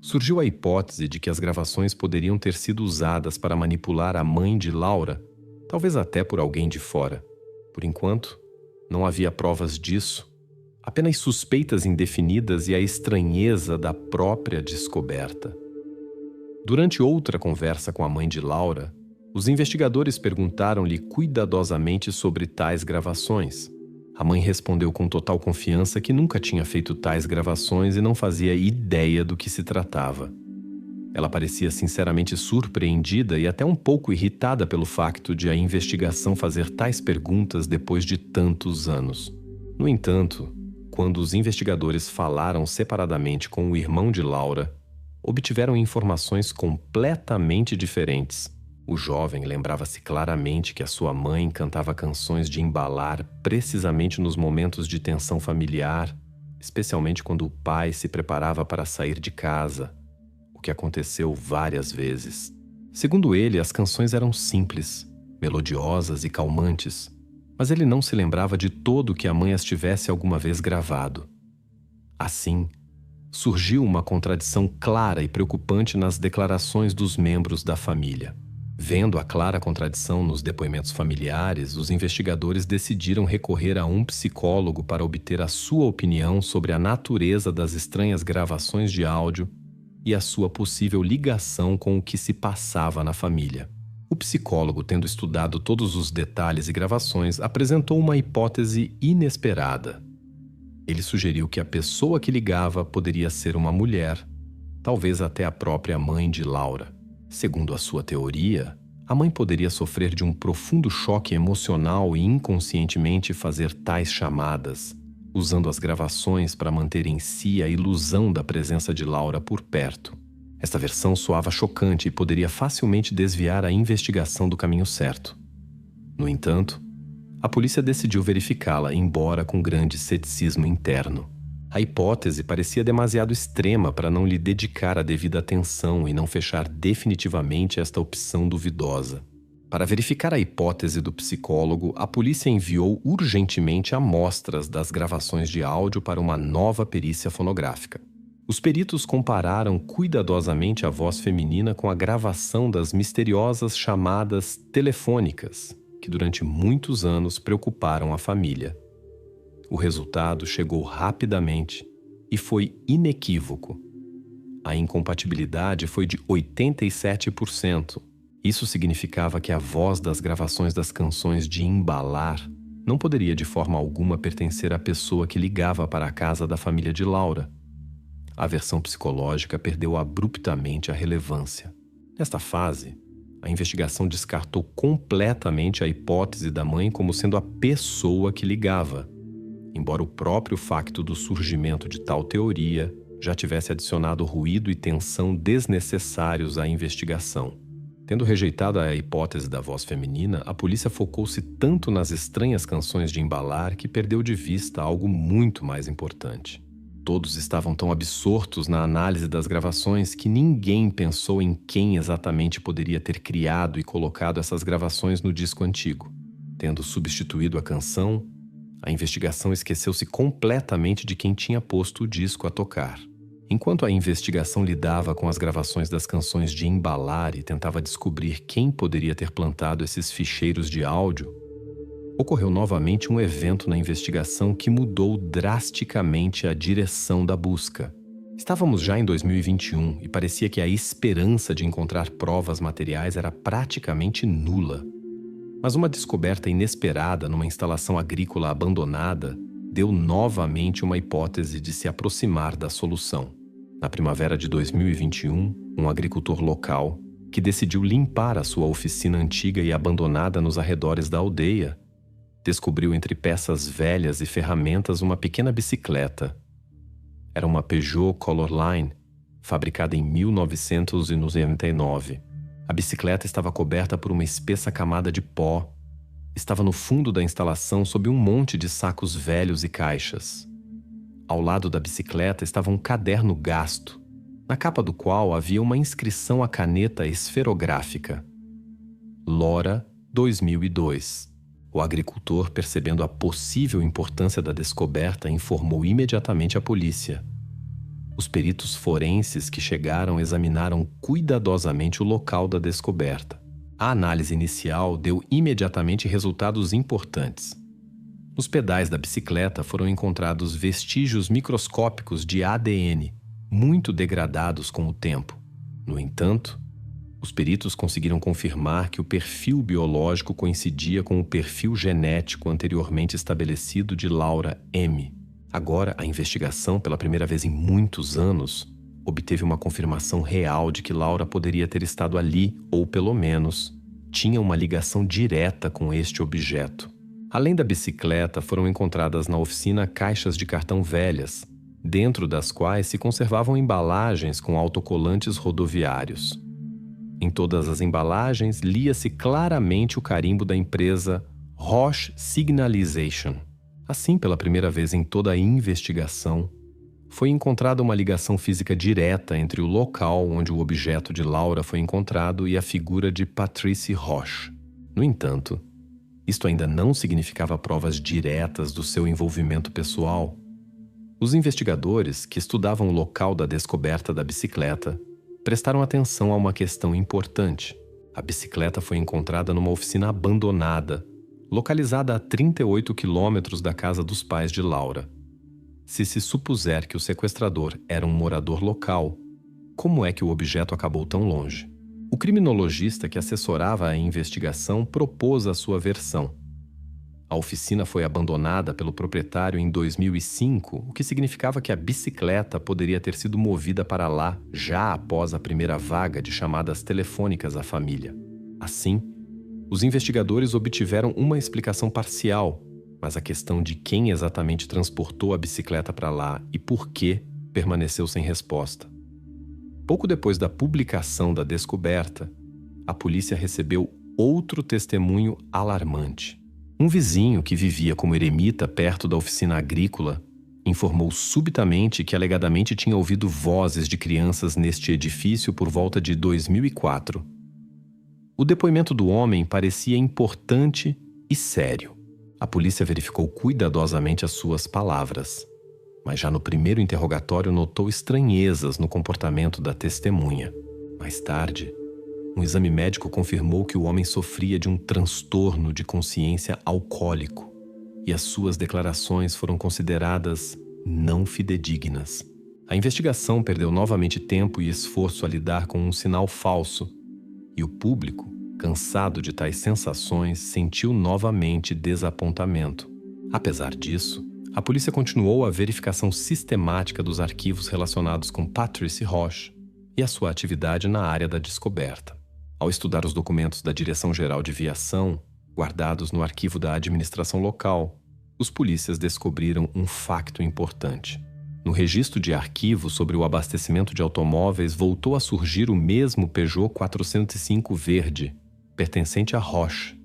Surgiu a hipótese de que as gravações poderiam ter sido usadas para manipular a mãe de Laura, talvez até por alguém de fora. Por enquanto, não havia provas disso, apenas suspeitas indefinidas e a estranheza da própria descoberta. Durante outra conversa com a mãe de Laura, os investigadores perguntaram-lhe cuidadosamente sobre tais gravações. A mãe respondeu com total confiança que nunca tinha feito tais gravações e não fazia ideia do que se tratava. Ela parecia sinceramente surpreendida e até um pouco irritada pelo facto de a investigação fazer tais perguntas depois de tantos anos. No entanto, quando os investigadores falaram separadamente com o irmão de Laura, obtiveram informações completamente diferentes. O jovem lembrava-se claramente que a sua mãe cantava canções de Embalar precisamente nos momentos de tensão familiar, especialmente quando o pai se preparava para sair de casa, o que aconteceu várias vezes. Segundo ele, as canções eram simples, melodiosas e calmantes, mas ele não se lembrava de todo que a mãe as tivesse alguma vez gravado. Assim, surgiu uma contradição clara e preocupante nas declarações dos membros da família. Vendo a clara contradição nos depoimentos familiares, os investigadores decidiram recorrer a um psicólogo para obter a sua opinião sobre a natureza das estranhas gravações de áudio e a sua possível ligação com o que se passava na família. O psicólogo, tendo estudado todos os detalhes e gravações, apresentou uma hipótese inesperada. Ele sugeriu que a pessoa que ligava poderia ser uma mulher, talvez até a própria mãe de Laura. Segundo a sua teoria, a mãe poderia sofrer de um profundo choque emocional e inconscientemente fazer tais chamadas, usando as gravações para manter em si a ilusão da presença de Laura por perto. Esta versão soava chocante e poderia facilmente desviar a investigação do caminho certo. No entanto, a polícia decidiu verificá-la, embora com grande ceticismo interno. A hipótese parecia demasiado extrema para não lhe dedicar a devida atenção e não fechar definitivamente esta opção duvidosa. Para verificar a hipótese do psicólogo, a polícia enviou urgentemente amostras das gravações de áudio para uma nova perícia fonográfica. Os peritos compararam cuidadosamente a voz feminina com a gravação das misteriosas chamadas telefônicas, que durante muitos anos preocuparam a família. O resultado chegou rapidamente e foi inequívoco. A incompatibilidade foi de 87%. Isso significava que a voz das gravações das canções de Embalar não poderia de forma alguma pertencer à pessoa que ligava para a casa da família de Laura. A versão psicológica perdeu abruptamente a relevância. Nesta fase, a investigação descartou completamente a hipótese da mãe como sendo a pessoa que ligava, embora o próprio facto do surgimento de tal teoria já tivesse adicionado ruído e tensão desnecessários à investigação. Tendo rejeitado a hipótese da voz feminina, a polícia focou-se tanto nas estranhas canções de Embalar que perdeu de vista algo muito mais importante. Todos estavam tão absortos na análise das gravações que ninguém pensou em quem exatamente poderia ter criado e colocado essas gravações no disco antigo. Tendo substituído a canção, a investigação esqueceu-se completamente de quem tinha posto o disco a tocar. Enquanto a investigação lidava com as gravações das canções de Embalar e tentava descobrir quem poderia ter plantado esses ficheiros de áudio, ocorreu novamente um evento na investigação que mudou drasticamente a direção da busca. Estávamos já em 2021 e parecia que a esperança de encontrar provas materiais era praticamente nula. Mas uma descoberta inesperada numa instalação agrícola abandonada deu novamente uma hipótese de se aproximar da solução. Na primavera de 2021, um agricultor local, que decidiu limpar a sua oficina antiga e abandonada nos arredores da aldeia, descobriu entre peças velhas e ferramentas uma pequena bicicleta. Era uma Peugeot Colorline, fabricada em 1999. A bicicleta estava coberta por uma espessa camada de pó. Estava no fundo da instalação sob um monte de sacos velhos e caixas. Ao lado da bicicleta estava um caderno gasto, na capa do qual havia uma inscrição à caneta esferográfica. Lora, 2002. O agricultor, percebendo a possível importância da descoberta, informou imediatamente a polícia. Os peritos forenses que chegaram examinaram cuidadosamente o local da descoberta. A análise inicial deu imediatamente resultados importantes. Nos pedais da bicicleta foram encontrados vestígios microscópicos de ADN, muito degradados com o tempo. No entanto, os peritos conseguiram confirmar que o perfil biológico coincidia com o perfil genético anteriormente estabelecido de Laura M. Agora, a investigação, pela primeira vez em muitos anos, obteve uma confirmação real de que Laura poderia ter estado ali, ou pelo menos, tinha uma ligação direta com este objeto. Além da bicicleta, foram encontradas na oficina caixas de cartão velhas, dentro das quais se conservavam embalagens com autocolantes rodoviários. Em todas as embalagens, lia-se claramente o carimbo da empresa Roche Signalization. Assim, pela primeira vez em toda a investigação, foi encontrada uma ligação física direta entre o local onde o objeto de Laura foi encontrado e a figura de Patrice Roche. No entanto, isto ainda não significava provas diretas do seu envolvimento pessoal. Os investigadores, que estudavam o local da descoberta da bicicleta, prestaram atenção a uma questão importante. A bicicleta foi encontrada numa oficina abandonada, localizada a 38 quilômetros da casa dos pais de Laura. Se supuser que o sequestrador era um morador local, como é que o objeto acabou tão longe? O criminologista que assessorava a investigação propôs a sua versão. A oficina foi abandonada pelo proprietário em 2005, o que significava que a bicicleta poderia ter sido movida para lá já após a primeira vaga de chamadas telefônicas à família. Assim, os investigadores obtiveram uma explicação parcial, mas a questão de quem exatamente transportou a bicicleta para lá e por que permaneceu sem resposta. Pouco depois da publicação da descoberta, a polícia recebeu outro testemunho alarmante. Um vizinho que vivia como eremita perto da oficina agrícola informou subitamente que alegadamente tinha ouvido vozes de crianças neste edifício por volta de 2004. O depoimento do homem parecia importante e sério. A polícia verificou cuidadosamente as suas palavras, mas já no primeiro interrogatório notou estranhezas no comportamento da testemunha. Mais tarde, um exame médico confirmou que o homem sofria de um transtorno de consciência alcoólico e as suas declarações foram consideradas não fidedignas. A investigação perdeu novamente tempo e esforço a lidar com um sinal falso e o público, cansado de tais sensações, sentiu novamente desapontamento. Apesar disso, a polícia continuou a verificação sistemática dos arquivos relacionados com Patrice Roche e a sua atividade na área da descoberta. Ao estudar os documentos da Direção-Geral de Viação, guardados no arquivo da administração local, os polícias descobriram um facto importante. No registro de arquivo sobre o abastecimento de automóveis voltou a surgir o mesmo Peugeot 405 verde, pertencente a Roche.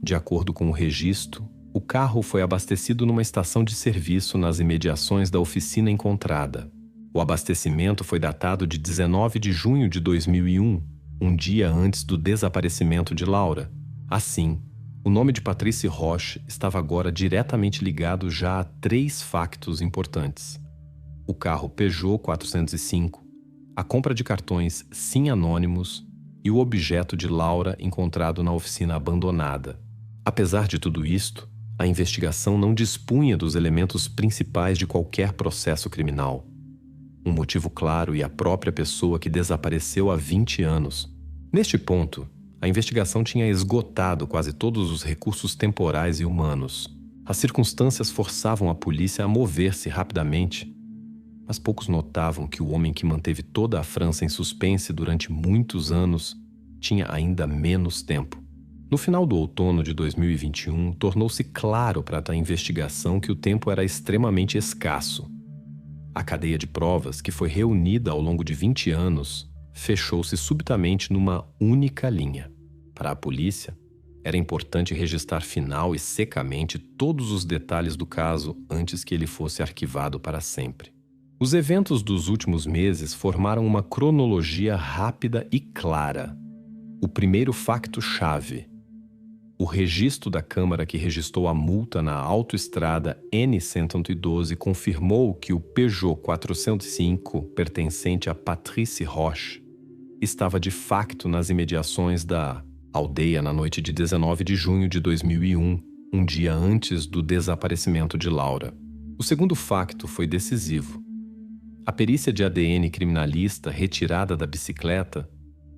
De acordo com o registro, o carro foi abastecido numa estação de serviço nas imediações da oficina encontrada. O abastecimento foi datado de 19 de junho de 2001, um dia antes do desaparecimento de Laura. Assim, o nome de Patrice Roche estava agora diretamente ligado já a 3 factos importantes: o carro Peugeot 405, a compra de cartões SIM anônimos e o objeto de Laura encontrado na oficina abandonada. Apesar de tudo isto, a investigação não dispunha dos elementos principais de qualquer processo criminal. Um motivo claro e a própria pessoa que desapareceu há 20 anos. Neste ponto, a investigação tinha esgotado quase todos os recursos temporais e humanos. As circunstâncias forçavam a polícia a mover-se rapidamente, mas poucos notavam que o homem que manteve toda a França em suspense durante muitos anos tinha ainda menos tempo. No final do outono de 2021, tornou-se claro para a investigação que o tempo era extremamente escasso. A cadeia de provas, que foi reunida ao longo de 20 anos, fechou-se subitamente numa única linha. Para a polícia, era importante registrar final e secamente todos os detalhes do caso antes que ele fosse arquivado para sempre. Os eventos dos últimos meses formaram uma cronologia rápida e clara. O primeiro facto-chave: o registro da Câmara que registrou a multa na autoestrada N-112 confirmou que o Peugeot 405, pertencente a Patrice Roche, estava de facto nas imediações da aldeia na noite de 19 de junho de 2001, um dia antes do desaparecimento de Laura. O segundo facto foi decisivo. A perícia de ADN criminalista retirada da bicicleta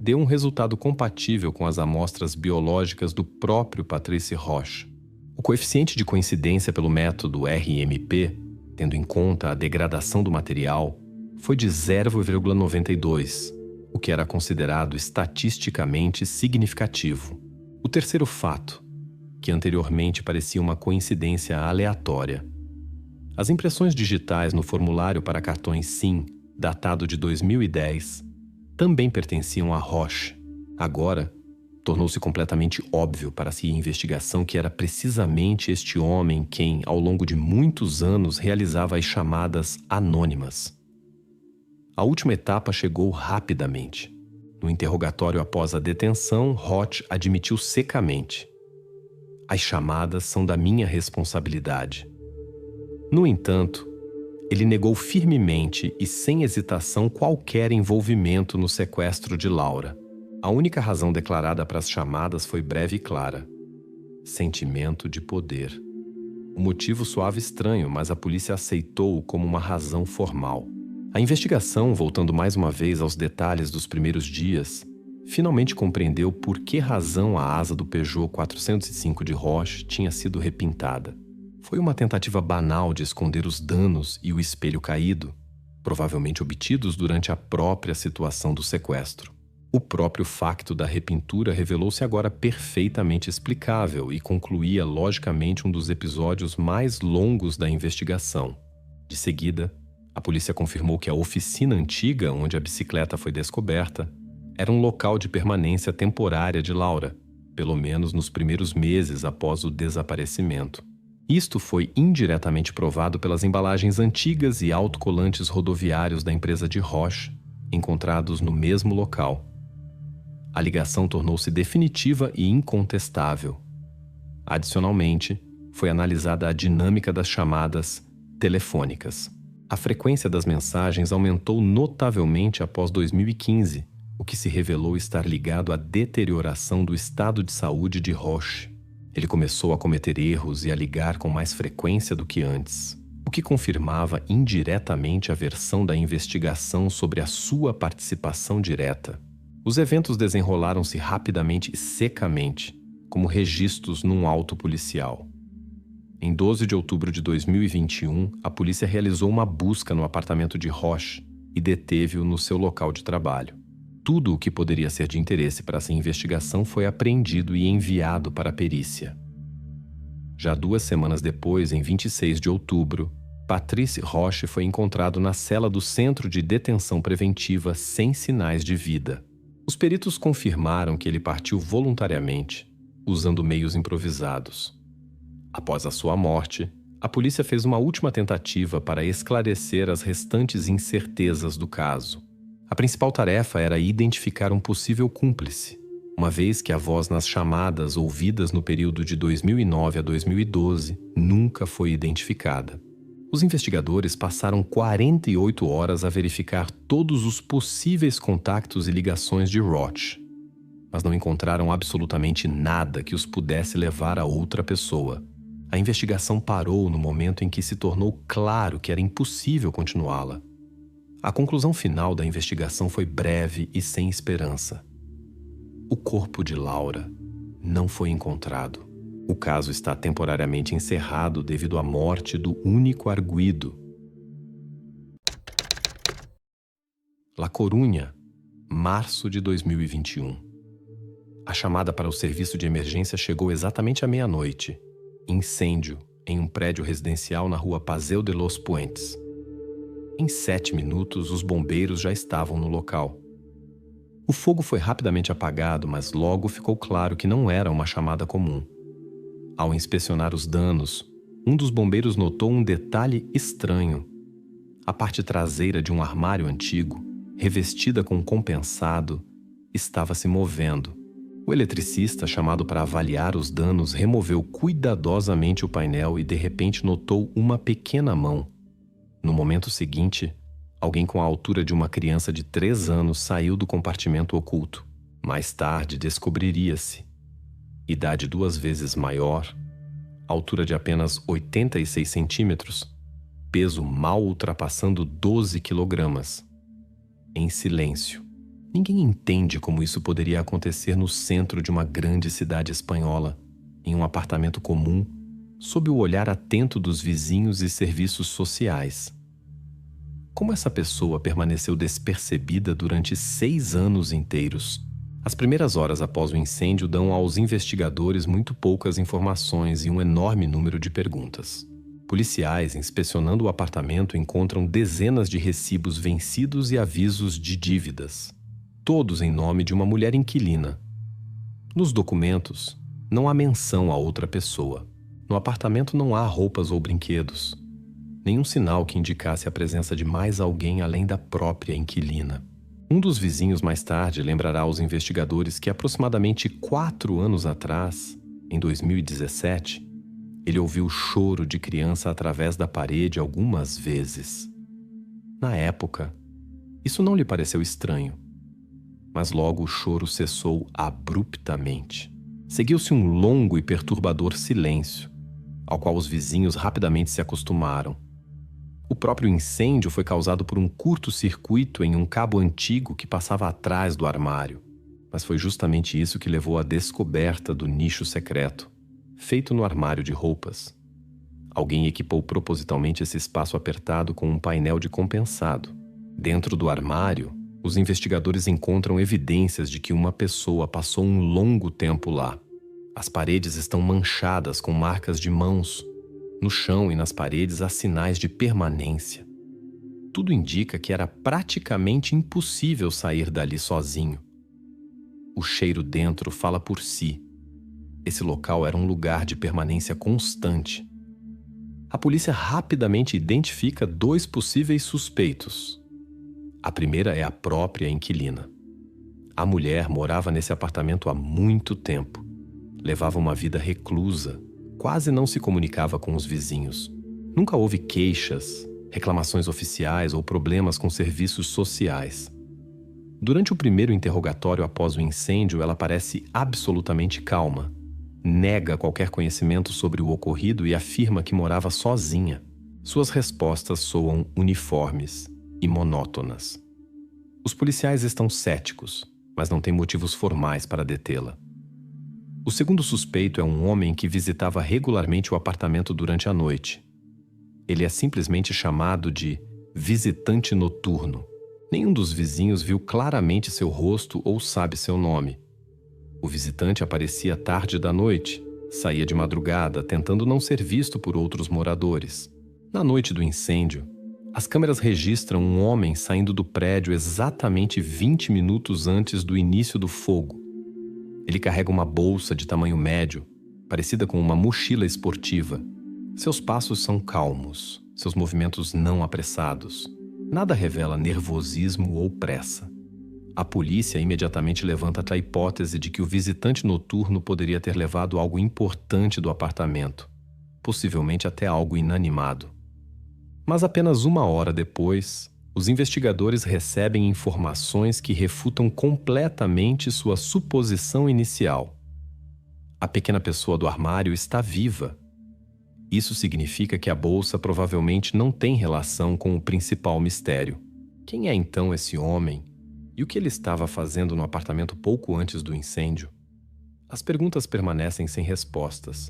deu um resultado compatível com as amostras biológicas do próprio Patrice Roche. O coeficiente de coincidência pelo método RMP, tendo em conta a degradação do material, foi de 0,92, o que era considerado estatisticamente significativo. O terceiro fato, que anteriormente parecia uma coincidência aleatória. As impressões digitais no formulário para cartões SIM, datado de 2010, também pertenciam a Roche. Agora, tornou-se completamente óbvio para a investigação que era precisamente este homem quem, ao longo de muitos anos, realizava as chamadas anônimas. A última etapa chegou rapidamente. No interrogatório após a detenção, Roche admitiu secamente: "As chamadas são da minha responsabilidade." No entanto, ele negou firmemente e sem hesitação qualquer envolvimento no sequestro de Laura. A única razão declarada para as chamadas foi breve e clara: sentimento de poder. O motivo soava estranho, mas a polícia aceitou-o como uma razão formal. A investigação, voltando mais uma vez aos detalhes dos primeiros dias, finalmente compreendeu por que razão a asa do Peugeot 405 de Roche tinha sido repintada. Foi uma tentativa banal de esconder os danos e o espelho caído, provavelmente obtidos durante a própria situação do sequestro. O próprio facto da repintura revelou-se agora perfeitamente explicável e concluía logicamente um dos episódios mais longos da investigação. De seguida, A polícia confirmou que a oficina antiga, onde a bicicleta foi descoberta, era um local de permanência temporária de Laura, pelo menos nos primeiros meses após o desaparecimento. Isto foi indiretamente provado pelas embalagens antigas e autocolantes rodoviários da empresa de Roche, encontrados no mesmo local. A ligação tornou-se definitiva e incontestável. Adicionalmente, foi analisada a dinâmica das chamadas telefônicas. A frequência das mensagens aumentou notavelmente após 2015, o que se revelou estar ligado à deterioração do estado de saúde de Roche. Ele começou a cometer erros e a ligar com mais frequência do que antes, o que confirmava indiretamente a versão da investigação sobre a sua participação direta. Os eventos desenrolaram-se rapidamente e secamente, como registros num auto policial. Em 12 de outubro de 2021, a polícia realizou uma busca no apartamento de Roche e deteve-o no seu local de trabalho. Tudo o que poderia ser de interesse para essa investigação foi apreendido e enviado para a perícia. Já 2 semanas depois, em 26 de outubro, Patrice Roche foi encontrado na cela do Centro de Detenção Preventiva sem sinais de vida. Os peritos confirmaram que ele partiu voluntariamente, usando meios improvisados. Após a sua morte, a polícia fez uma última tentativa para esclarecer as restantes incertezas do caso. A principal tarefa era identificar um possível cúmplice, uma vez que a voz nas chamadas ouvidas no período de 2009 a 2012 nunca foi identificada. Os investigadores passaram 48 horas a verificar todos os possíveis contactos e ligações de Roche, mas não encontraram absolutamente nada que os pudesse levar a outra pessoa. A investigação parou no momento em que se tornou claro que era impossível continuá-la. A conclusão final da investigação foi breve e sem esperança. O corpo de Laura não foi encontrado. O caso está temporariamente encerrado devido à morte do único arguido. La Coruña, março de 2021. A chamada para o serviço de emergência chegou exatamente à meia-noite. Incêndio em um prédio residencial na rua Paseo de los Puentes. Em 7 minutos, os bombeiros já estavam no local. O fogo foi rapidamente apagado, mas logo ficou claro que não era uma chamada comum. Ao inspecionar os danos, um dos bombeiros notou um detalhe estranho. A parte traseira de um armário antigo, revestida com compensado, estava se movendo. O eletricista, chamado para avaliar os danos, removeu cuidadosamente o painel e de repente notou uma pequena mão. No momento seguinte, alguém com a altura de uma criança de 3 anos saiu do compartimento oculto. Mais tarde, descobriria-se. Idade 2 vezes maior, altura de apenas 86 centímetros, peso mal ultrapassando 12 quilogramas. Em silêncio. Ninguém entende como isso poderia acontecer no centro de uma grande cidade espanhola, em um apartamento comum, sob o olhar atento dos vizinhos e serviços sociais. Como essa pessoa permaneceu despercebida durante 6 anos inteiros? As primeiras horas após o incêndio dão aos investigadores muito poucas informações e um enorme número de perguntas. Policiais, inspecionando o apartamento, encontram dezenas de recibos vencidos e avisos de dívidas, todos em nome de uma mulher inquilina. Nos documentos, não há menção a outra pessoa. No apartamento não há roupas ou brinquedos. Nenhum sinal que indicasse a presença de mais alguém além da própria inquilina. Um dos vizinhos mais tarde lembrará aos investigadores que aproximadamente 4 anos atrás, em 2017, ele ouviu o choro de criança através da parede algumas vezes. Na época, isso não lhe pareceu estranho, mas logo o choro cessou abruptamente. Seguiu-se um longo e perturbador silêncio, ao qual os vizinhos rapidamente se acostumaram. O próprio incêndio foi causado por um curto-circuito em um cabo antigo que passava atrás do armário, mas foi justamente isso que levou à descoberta do nicho secreto, feito no armário de roupas. Alguém equipou propositalmente esse espaço apertado com um painel de compensado. Dentro do armário, os investigadores encontram evidências de que uma pessoa passou um longo tempo lá. As paredes estão manchadas com marcas de mãos. No chão e nas paredes há sinais de permanência. Tudo indica que era praticamente impossível sair dali sozinho. O cheiro dentro fala por si. Esse local era um lugar de permanência constante. A polícia rapidamente identifica 2 possíveis suspeitos. A primeira é a própria inquilina. A mulher morava nesse apartamento há muito tempo. Levava uma vida reclusa, quase não se comunicava com os vizinhos. Nunca houve queixas, reclamações oficiais ou problemas com serviços sociais. Durante o primeiro interrogatório após o incêndio, ela parece absolutamente calma. Nega qualquer conhecimento sobre o ocorrido e afirma que morava sozinha. Suas respostas soam uniformes e monótonas. Os policiais estão céticos, mas não têm motivos formais para detê-la. O segundo suspeito é um homem que visitava regularmente o apartamento durante a noite. Ele é simplesmente chamado de visitante noturno. Nenhum dos vizinhos viu claramente seu rosto ou sabe seu nome. O visitante aparecia tarde da noite, saía de madrugada, tentando não ser visto por outros moradores. Na noite do incêndio, as câmeras registram um homem saindo do prédio exatamente 20 minutos antes do início do fogo. Ele carrega uma bolsa de tamanho médio, parecida com uma mochila esportiva. Seus passos são calmos, seus movimentos não apressados. Nada revela nervosismo ou pressa. A polícia imediatamente levanta a hipótese de que o visitante noturno poderia ter levado algo importante do apartamento, possivelmente até algo inanimado. Mas apenas 1 hora depois, os investigadores recebem informações que refutam completamente sua suposição inicial. A pequena pessoa do armário está viva. Isso significa que a bolsa provavelmente não tem relação com o principal mistério. Quem é então esse homem? E o que ele estava fazendo no apartamento pouco antes do incêndio? As perguntas permanecem sem respostas.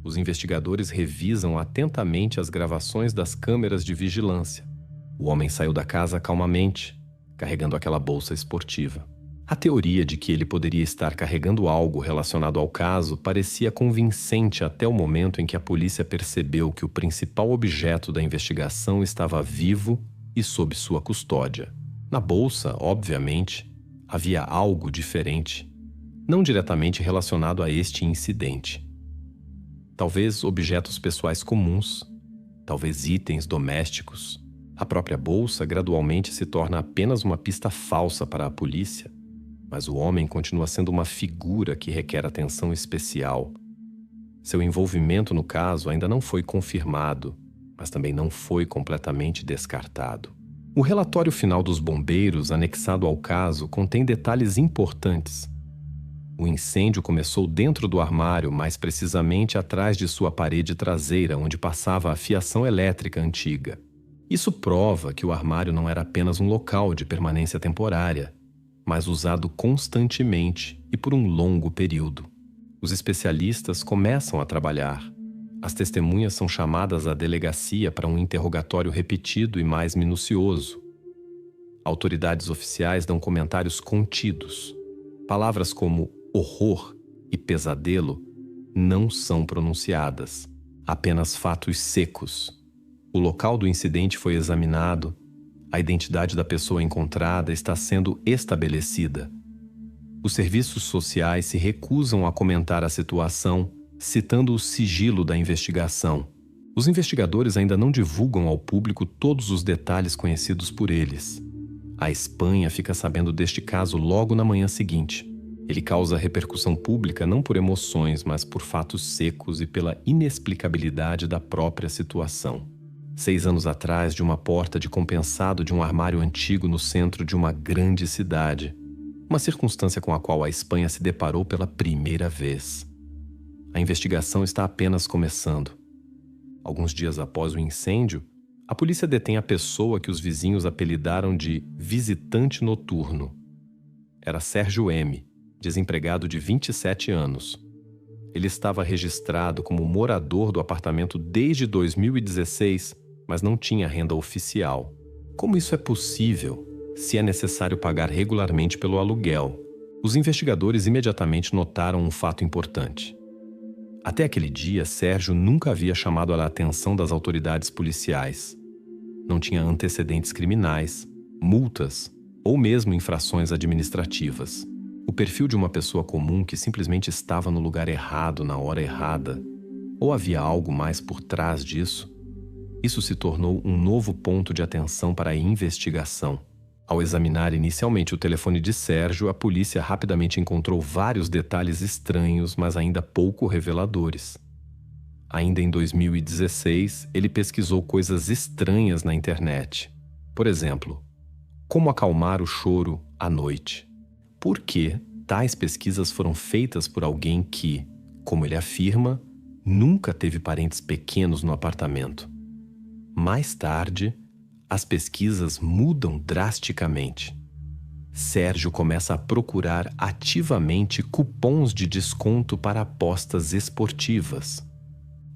Os investigadores revisam atentamente as gravações das câmeras de vigilância. O homem saiu da casa calmamente, carregando aquela bolsa esportiva. A teoria de que ele poderia estar carregando algo relacionado ao caso parecia convincente até o momento em que a polícia percebeu que o principal objeto da investigação estava vivo e sob sua custódia. Na bolsa, obviamente, havia algo diferente, não diretamente relacionado a este incidente. Talvez objetos pessoais comuns, talvez itens domésticos. A própria bolsa gradualmente se torna apenas uma pista falsa para a polícia, mas o homem continua sendo uma figura que requer atenção especial. Seu envolvimento no caso ainda não foi confirmado, mas também não foi completamente descartado. O relatório final dos bombeiros, anexado ao caso, contém detalhes importantes. O incêndio começou dentro do armário, mais precisamente atrás de sua parede traseira, onde passava a fiação elétrica antiga. Isso prova que o armário não era apenas um local de permanência temporária, mas usado constantemente e por um longo período. Os especialistas começam a trabalhar. As testemunhas são chamadas à delegacia para um interrogatório repetido e mais minucioso. Autoridades oficiais dão comentários contidos. Palavras como horror e pesadelo não são pronunciadas, apenas fatos secos. O local do incidente foi examinado. A identidade da pessoa encontrada está sendo estabelecida. Os serviços sociais se recusam a comentar a situação, citando o sigilo da investigação. Os investigadores ainda não divulgam ao público todos os detalhes conhecidos por eles. A Espanha fica sabendo deste caso logo na manhã seguinte. Ele causa repercussão pública não por emoções, mas por fatos secos e pela inexplicabilidade da própria situação. 6 anos atrás, de uma porta de compensado de um armário antigo no centro de uma grande cidade. Uma circunstância com a qual a Espanha se deparou pela primeira vez. A investigação está apenas começando. Alguns dias após o incêndio, a polícia detém a pessoa que os vizinhos apelidaram de visitante noturno. Era Sérgio M., desempregado de 27 anos. Ele estava registrado como morador do apartamento desde 2016, mas não tinha renda oficial. Como isso é possível, se é necessário pagar regularmente pelo aluguel? Os investigadores imediatamente notaram um fato importante. Até aquele dia, Sérgio nunca havia chamado a atenção das autoridades policiais. Não tinha antecedentes criminais, multas ou mesmo infrações administrativas. O perfil de uma pessoa comum que simplesmente estava no lugar errado na hora errada, ou havia algo mais por trás disso? Isso se tornou um novo ponto de atenção para a investigação. Ao examinar inicialmente o telefone de Sérgio, a polícia rapidamente encontrou vários detalhes estranhos, mas ainda pouco reveladores. Ainda em 2016, ele pesquisou coisas estranhas na internet. Por exemplo, como acalmar o choro à noite. Por que tais pesquisas foram feitas por alguém que, como ele afirma, nunca teve parentes pequenos no apartamento? Mais tarde, as pesquisas mudam drasticamente. Sérgio começa a procurar ativamente cupons de desconto para apostas esportivas.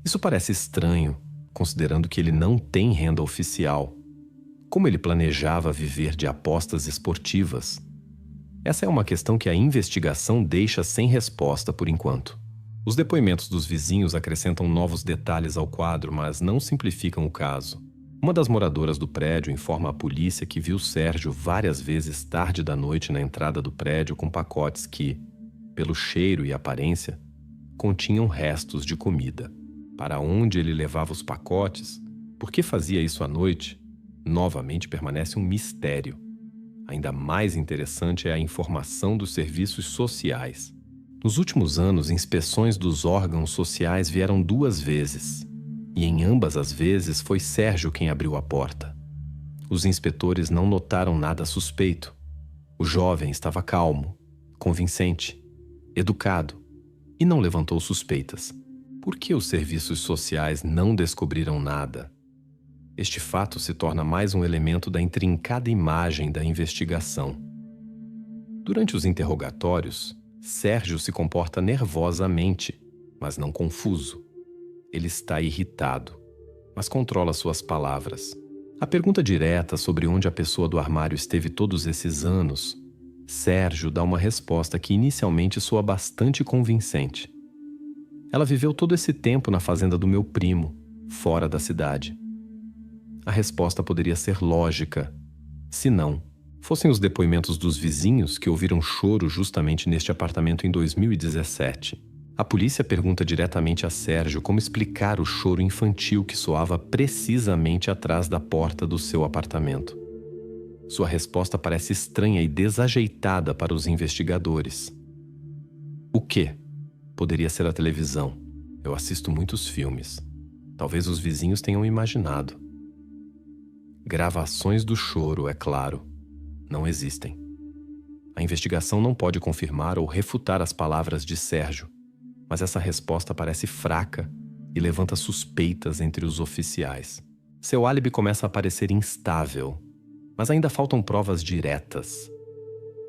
Isso parece estranho, considerando que ele não tem renda oficial. Como ele planejava viver de apostas esportivas? Essa é uma questão que a investigação deixa sem resposta por enquanto. Os depoimentos dos vizinhos acrescentam novos detalhes ao quadro, mas não simplificam o caso. Uma das moradoras do prédio informa à polícia que viu Sérgio várias vezes tarde da noite na entrada do prédio com pacotes que, pelo cheiro e aparência, continham restos de comida. Para onde ele levava os pacotes? Por que fazia isso à noite? Novamente permanece um mistério. Ainda mais interessante é a informação dos serviços sociais. Nos últimos anos, inspeções dos órgãos sociais vieram 2 vezes. E em ambas as vezes foi Sérgio quem abriu a porta. Os inspetores não notaram nada suspeito. O jovem estava calmo, convincente, educado e não levantou suspeitas. Por que os serviços sociais não descobriram nada? Este fato se torna mais um elemento da intrincada imagem da investigação. Durante os interrogatórios, Sérgio se comporta nervosamente, mas não confuso. Ele está irritado, mas controla suas palavras. A pergunta direta sobre onde a pessoa do armário esteve todos esses anos, Sérgio dá uma resposta que inicialmente soa bastante convincente. Ela viveu todo esse tempo na fazenda do meu primo, fora da cidade. A resposta poderia ser lógica, se não fossem os depoimentos dos vizinhos que ouviram choro justamente neste apartamento em 2017. A polícia pergunta diretamente a Sérgio como explicar o choro infantil que soava precisamente atrás da porta do seu apartamento. Sua resposta parece estranha e desajeitada para os investigadores. O quê? Poderia ser a televisão. Eu assisto muitos filmes. Talvez os vizinhos tenham imaginado. Gravações do choro, é claro, não existem. A investigação não pode confirmar ou refutar as palavras de Sérgio, mas essa resposta parece fraca e levanta suspeitas entre os oficiais. Seu álibi começa a parecer instável, mas ainda faltam provas diretas.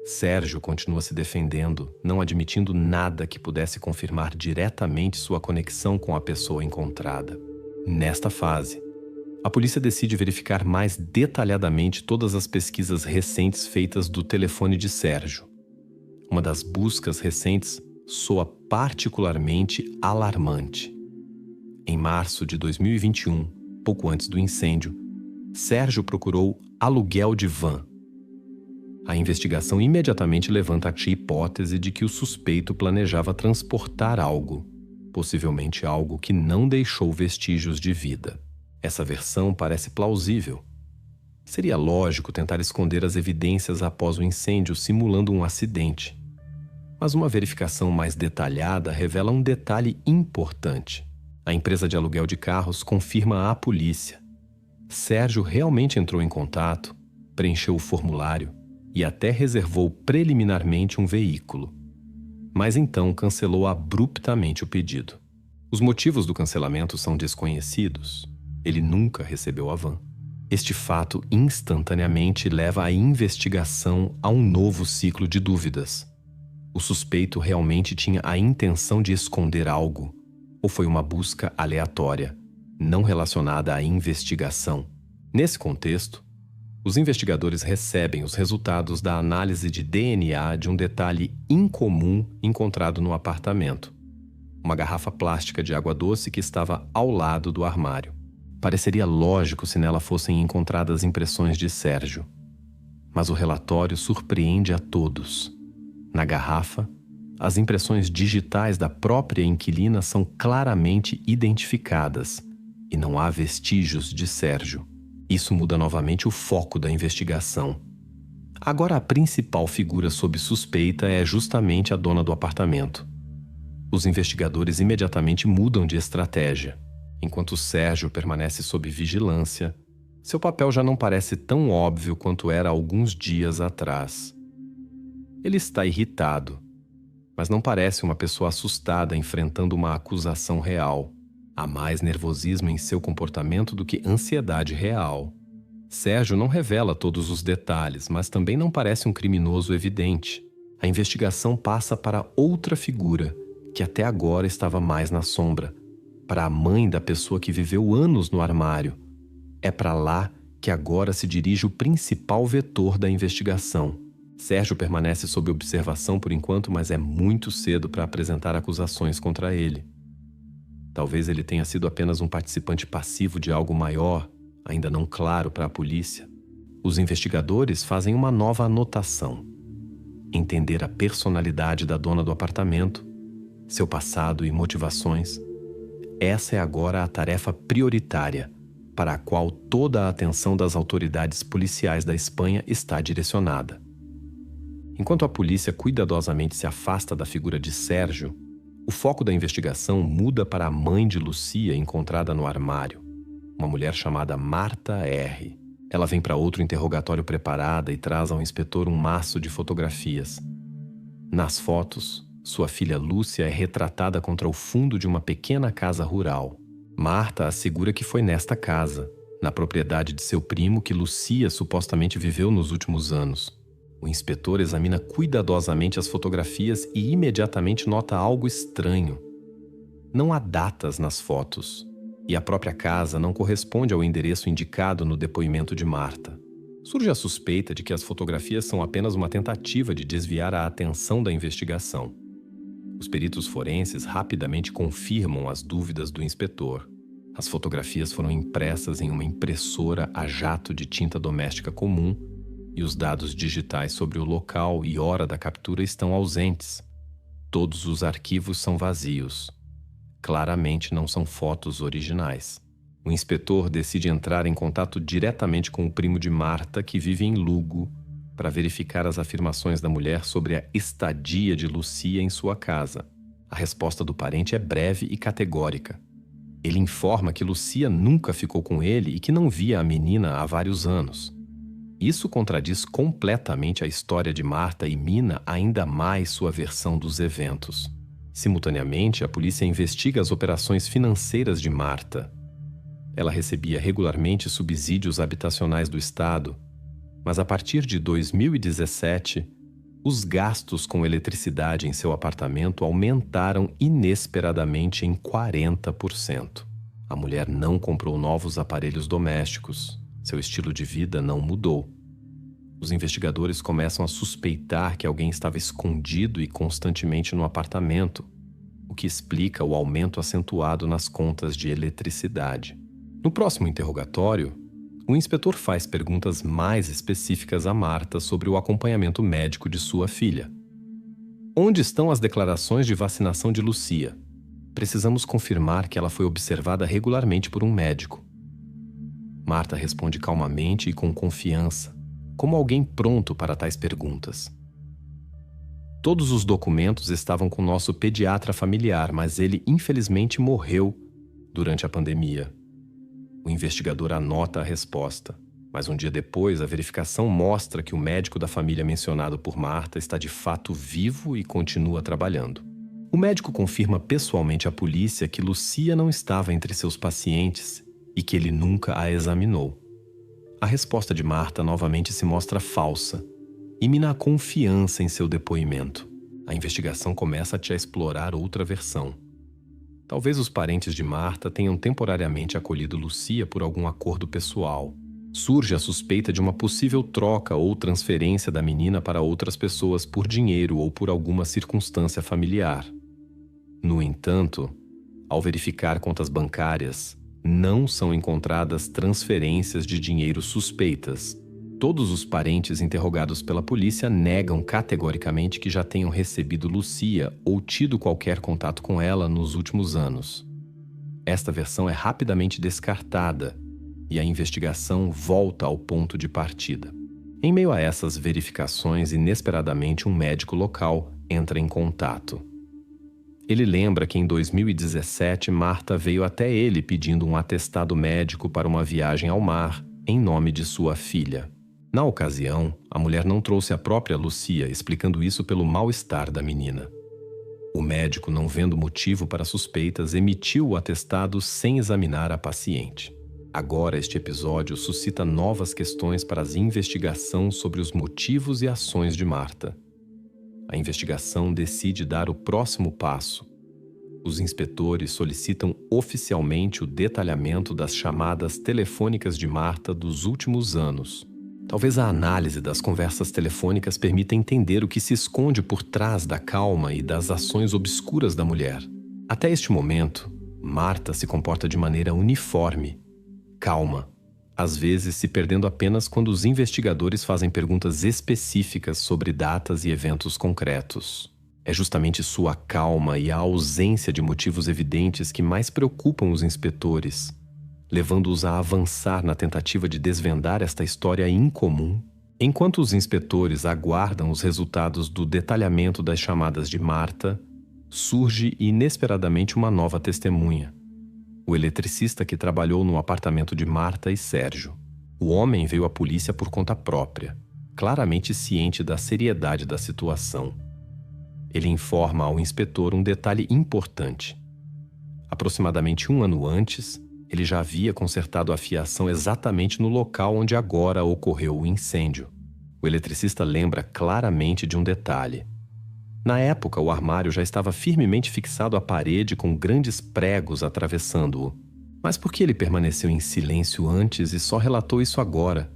Sérgio continua se defendendo, não admitindo nada que pudesse confirmar diretamente sua conexão com a pessoa encontrada. Nesta fase, a polícia decide verificar mais detalhadamente todas as pesquisas recentes feitas do telefone de Sérgio. Uma das buscas recentes soa particularmente alarmante. Em março de 2021, pouco antes do incêndio, Sérgio procurou aluguel de van. A investigação imediatamente levanta a hipótese de que o suspeito planejava transportar algo, possivelmente algo que não deixou vestígios de vida. Essa versão parece plausível. Seria lógico tentar esconder as evidências após o incêndio simulando um acidente. Mas uma verificação mais detalhada revela um detalhe importante. A empresa de aluguel de carros confirma à polícia. Sérgio realmente entrou em contato, preencheu o formulário e até reservou preliminarmente um veículo. Mas então cancelou abruptamente o pedido. Os motivos do cancelamento são desconhecidos. Ele nunca recebeu a van. Este fato instantaneamente leva a investigação a um novo ciclo de dúvidas. O suspeito realmente tinha a intenção de esconder algo, ou foi uma busca aleatória, não relacionada à investigação? Nesse contexto, os investigadores recebem os resultados da análise de DNA de um detalhe incomum encontrado no apartamento: uma garrafa plástica de água doce que estava ao lado do armário. Pareceria lógico se nela fossem encontradas impressões de Sérgio. Mas o relatório surpreende a todos. Na garrafa, as impressões digitais da própria inquilina são claramente identificadas e não há vestígios de Sérgio. Isso muda novamente o foco da investigação. Agora a principal figura sob suspeita é justamente a dona do apartamento. Os investigadores imediatamente mudam de estratégia. Enquanto Sérgio permanece sob vigilância, seu papel já não parece tão óbvio quanto era alguns dias atrás. Ele está irritado, mas não parece uma pessoa assustada enfrentando uma acusação real. Há mais nervosismo em seu comportamento do que ansiedade real. Sérgio não revela todos os detalhes, mas também não parece um criminoso evidente. A investigação passa para outra figura, que até agora estava mais na sombra, para a mãe da pessoa que viveu anos no armário. É para lá que agora se dirige o principal vetor da investigação. Sérgio permanece sob observação por enquanto, mas é muito cedo para apresentar acusações contra ele. Talvez ele tenha sido apenas um participante passivo de algo maior, ainda não claro para a polícia. Os investigadores fazem uma nova anotação: entender a personalidade da dona do apartamento, seu passado e motivações. Essa é agora a tarefa prioritária, para a qual toda a atenção das autoridades policiais da Espanha está direcionada. Enquanto a polícia cuidadosamente se afasta da figura de Sérgio, o foco da investigação muda para a mãe de Lucia encontrada no armário, uma mulher chamada Marta R. Ela vem para outro interrogatório preparada e traz ao inspetor um maço de fotografias. Nas fotos, sua filha Lúcia é retratada contra o fundo de uma pequena casa rural. Marta assegura que foi nesta casa, na propriedade de seu primo, que Lucia supostamente viveu nos últimos anos. O inspetor examina cuidadosamente as fotografias e imediatamente nota algo estranho. Não há datas nas fotos, e a própria casa não corresponde ao endereço indicado no depoimento de Marta. Surge a suspeita de que as fotografias são apenas uma tentativa de desviar a atenção da investigação. Os peritos forenses rapidamente confirmam as dúvidas do inspetor. As fotografias foram impressas em uma impressora a jato de tinta doméstica comum e os dados digitais sobre o local e hora da captura estão ausentes. Todos os arquivos são vazios. Claramente não são fotos originais. O inspetor decide entrar em contato diretamente com o primo de Marta, que vive em Lugo, para verificar as afirmações da mulher sobre a estadia de Lucia em sua casa. A resposta do parente é breve e categórica. Ele informa que Lucia nunca ficou com ele e que não via a menina há vários anos. Isso contradiz completamente a história de Marta e mina ainda mais sua versão dos eventos. Simultaneamente, a polícia investiga as operações financeiras de Marta. Ela recebia regularmente subsídios habitacionais do Estado, mas a partir de 2017, os gastos com eletricidade em seu apartamento aumentaram inesperadamente em 40%. A mulher não comprou novos aparelhos domésticos. Seu estilo de vida não mudou. Os investigadores começam a suspeitar que alguém estava escondido e constantemente no apartamento, o que explica o aumento acentuado nas contas de eletricidade. No próximo interrogatório, o inspetor faz perguntas mais específicas a Marta sobre o acompanhamento médico de sua filha. Onde estão as declarações de vacinação de Lucia? Precisamos confirmar que ela foi observada regularmente por um médico. Marta responde calmamente e com confiança, como alguém pronto para tais perguntas. Todos os documentos estavam com nosso pediatra familiar, mas ele infelizmente morreu durante a pandemia. O investigador anota a resposta, mas um dia depois a verificação mostra que o médico da família mencionado por Marta está de fato vivo e continua trabalhando. O médico confirma pessoalmente à polícia que Lucia não estava entre seus pacientes e que ele nunca a examinou. A resposta de Marta novamente se mostra falsa e mina a confiança em seu depoimento. A investigação começa a explorar outra versão. Talvez os parentes de Marta tenham temporariamente acolhido Lucia por algum acordo pessoal. Surge a suspeita de uma possível troca ou transferência da menina para outras pessoas por dinheiro ou por alguma circunstância familiar. No entanto, ao verificar contas bancárias, Não são encontradas transferências de dinheiro suspeitas. Todos os parentes interrogados pela polícia negam categoricamente que já tenham recebido Lucia ou tido qualquer contato com ela nos últimos anos. Esta versão é rapidamente descartada e a investigação volta ao ponto de partida. Em meio a essas verificações, inesperadamente um médico local entra em contato. Ele lembra que em 2017 Marta veio até ele pedindo um atestado médico para uma viagem ao mar em nome de sua filha. Na ocasião, a mulher não trouxe a própria Lucia, explicando isso pelo mal-estar da menina. O médico, não vendo motivo para suspeitas, emitiu o atestado sem examinar a paciente. Agora, este episódio suscita novas questões para a investigação sobre os motivos e ações de Marta. A investigação decide dar o próximo passo. Os inspetores solicitam oficialmente o detalhamento das chamadas telefônicas de Marta dos últimos anos. Talvez a análise das conversas telefônicas permita entender o que se esconde por trás da calma e das ações obscuras da mulher. Até este momento, Marta se comporta de maneira uniforme, calma, às vezes se perdendo apenas quando os investigadores fazem perguntas específicas sobre datas e eventos concretos. É justamente sua calma e a ausência de motivos evidentes que mais preocupam os inspetores, levando-os a avançar na tentativa de desvendar esta história incomum. Enquanto os inspetores aguardam os resultados do detalhamento das chamadas de Marta, surge inesperadamente uma nova testemunha. O eletricista que trabalhou no apartamento de Marta e Sérgio. O homem veio à polícia por conta própria, claramente ciente da seriedade da situação. Ele informa ao inspetor um detalhe importante. Aproximadamente 1 ano antes, ele já havia consertado a fiação exatamente no local onde agora ocorreu o incêndio. O eletricista lembra claramente de um detalhe. Na época, o armário já estava firmemente fixado à parede com grandes pregos atravessando-o. Mas por que ele permaneceu em silêncio antes e só relatou isso agora,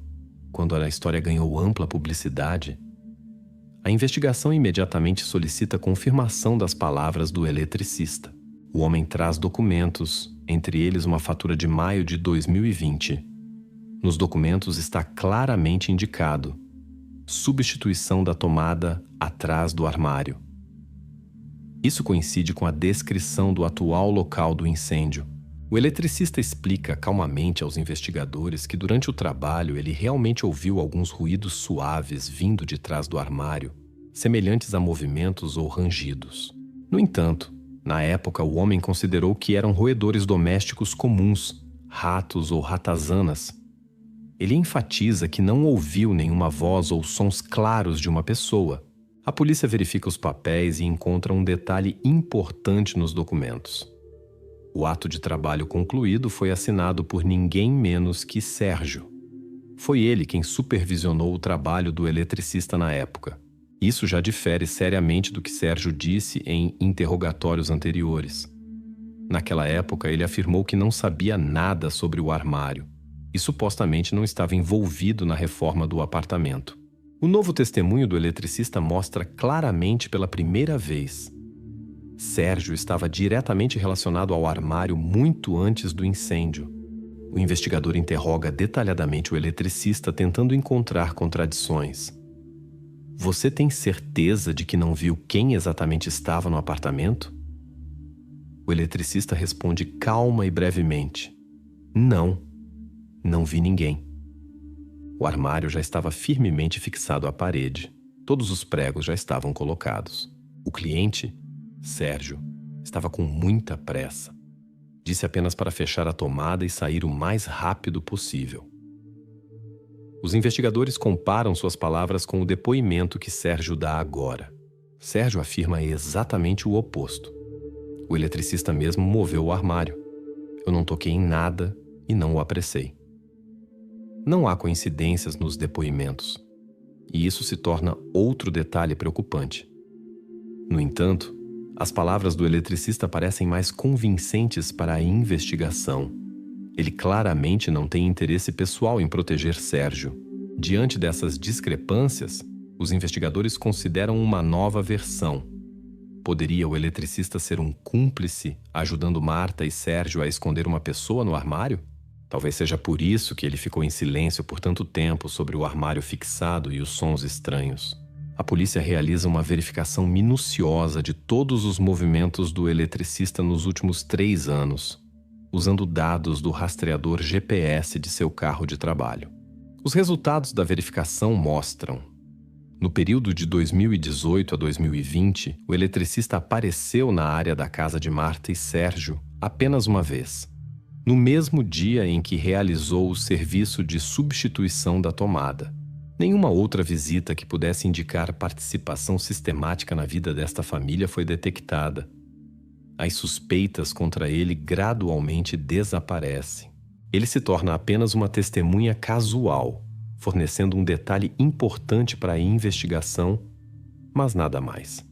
quando a história ganhou ampla publicidade? A investigação imediatamente solicita confirmação das palavras do eletricista. O homem traz documentos, entre eles uma fatura de maio de 2020. Nos documentos está claramente indicado: substituição da tomada atrás do armário. Isso coincide com a descrição do atual local do incêndio. O eletricista explica calmamente aos investigadores que durante o trabalho ele realmente ouviu alguns ruídos suaves vindo de trás do armário, semelhantes a movimentos ou rangidos. No entanto, na época, o homem considerou que eram roedores domésticos comuns, ratos ou ratazanas. Ele enfatiza que não ouviu nenhuma voz ou sons claros de uma pessoa. A polícia verifica os papéis e encontra um detalhe importante nos documentos. O ato de trabalho concluído foi assinado por ninguém menos que Sérgio. Foi ele quem supervisionou o trabalho do eletricista na época. Isso já difere seriamente do que Sérgio disse em interrogatórios anteriores. Naquela época, ele afirmou que não sabia nada sobre o armário e supostamente não estava envolvido na reforma do apartamento. O novo testemunho do eletricista mostra claramente pela primeira vez: Sérgio estava diretamente relacionado ao armário muito antes do incêndio. O investigador interroga detalhadamente o eletricista, tentando encontrar contradições. Você tem certeza de que não viu quem exatamente estava no apartamento? O eletricista responde calma e brevemente: não vi ninguém. O armário já estava firmemente fixado à parede. Todos os pregos já estavam colocados. O cliente, Sérgio, estava com muita pressa. Disse apenas para fechar a tomada e sair o mais rápido possível. Os investigadores comparam suas palavras com o depoimento que Sérgio dá agora. Sérgio afirma exatamente o oposto. O eletricista mesmo moveu o armário. Eu não toquei em nada e não o apressei. Não há coincidências nos depoimentos, e isso se torna outro detalhe preocupante. No entanto, as palavras do eletricista parecem mais convincentes para a investigação. Ele claramente não tem interesse pessoal em proteger Sérgio. Diante dessas discrepâncias, os investigadores consideram uma nova versão. Poderia o eletricista ser um cúmplice, ajudando Marta e Sérgio a esconder uma pessoa no armário? Talvez seja por isso que ele ficou em silêncio por tanto tempo sobre o armário fixado e os sons estranhos. A polícia realiza uma verificação minuciosa de todos os movimentos do eletricista nos últimos 3 anos, usando dados do rastreador GPS de seu carro de trabalho. Os resultados da verificação mostram: no período de 2018 a 2020, o eletricista apareceu na área da casa de Marta e Sérgio apenas uma vez, no mesmo dia em que realizou o serviço de substituição da tomada. Nenhuma outra visita que pudesse indicar participação sistemática na vida desta família foi detectada. As suspeitas contra ele gradualmente desaparecem. Ele se torna apenas uma testemunha casual, fornecendo um detalhe importante para a investigação, mas nada mais.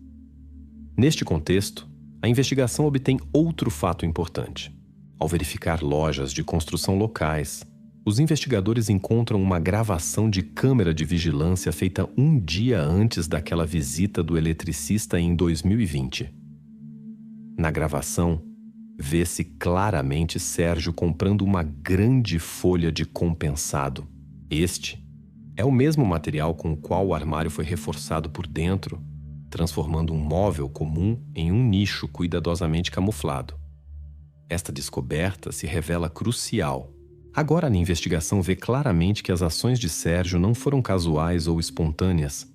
Neste contexto, a investigação obtém outro fato importante. Ao verificar lojas de construção locais, os investigadores encontram uma gravação de câmera de vigilância feita um dia antes daquela visita do eletricista em 2020. Na gravação, vê-se claramente Sérgio comprando uma grande folha de compensado. Este é o mesmo material com o qual o armário foi reforçado por dentro, transformando um móvel comum em um nicho cuidadosamente camuflado. Esta descoberta se revela crucial. Agora a investigação vê claramente que as ações de Sérgio não foram casuais ou espontâneas.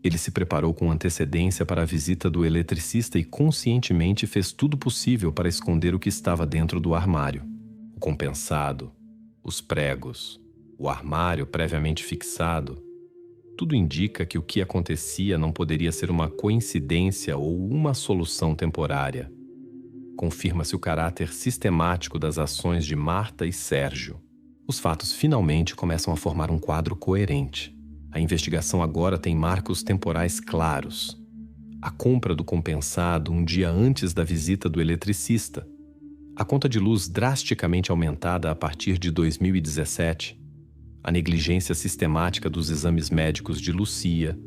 Ele se preparou com antecedência para a visita do eletricista e conscientemente fez tudo possível para esconder o que estava dentro do armário. O compensado, os pregos, o armário previamente fixado. Tudo indica que o que acontecia não poderia ser uma coincidência ou uma solução temporária. Confirma-se o caráter sistemático das ações de Marta e Sérgio. Os fatos finalmente começam a formar um quadro coerente. A investigação agora tem marcos temporais claros. A compra do compensado um dia antes da visita do eletricista. A conta de luz drasticamente aumentada a partir de 2017. A negligência sistemática dos exames médicos de Lucia.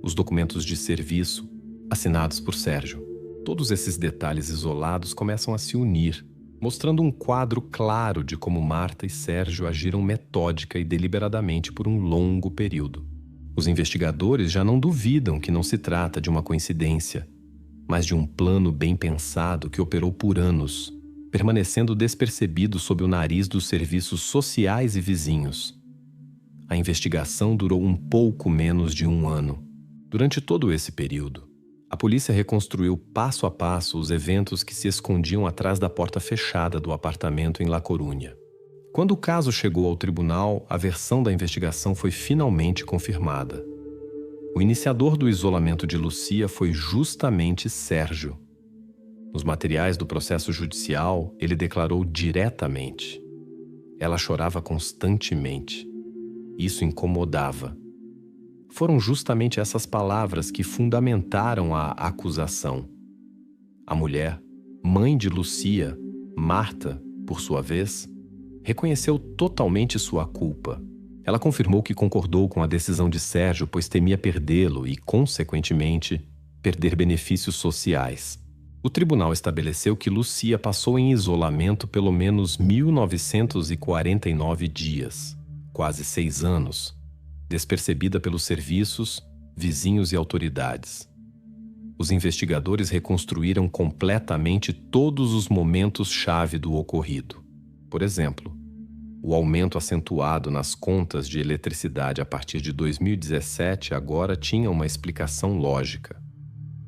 Os documentos de serviço assinados por Sérgio. Todos esses detalhes isolados começam a se unir, mostrando um quadro claro de como Marta e Sérgio agiram metódica e deliberadamente por um longo período. Os investigadores já não duvidam que não se trata de uma coincidência, mas de um plano bem pensado que operou por anos, permanecendo despercebido sob o nariz dos serviços sociais e vizinhos. A investigação durou um pouco menos de 1 ano. Durante todo esse período, a polícia reconstruiu passo a passo os eventos que se escondiam atrás da porta fechada do apartamento em La Coruña. Quando o caso chegou ao tribunal, a versão da investigação foi finalmente confirmada. O iniciador do isolamento de Lucia foi justamente Sérgio. Nos materiais do processo judicial, ele declarou diretamente: ela chorava constantemente. Isso incomodava. Foram justamente essas palavras que fundamentaram a acusação. A mulher, mãe de Lucia, Marta, por sua vez, reconheceu totalmente sua culpa. Ela confirmou que concordou com a decisão de Sérgio, pois temia perdê-lo e, consequentemente, perder benefícios sociais. O tribunal estabeleceu que Lucia passou em isolamento pelo menos 1949 dias, quase 6 anos, despercebida pelos serviços, vizinhos e autoridades. Os investigadores reconstruíram completamente todos os momentos-chave do ocorrido. Por exemplo, o aumento acentuado nas contas de eletricidade a partir de 2017 agora tinha uma explicação lógica.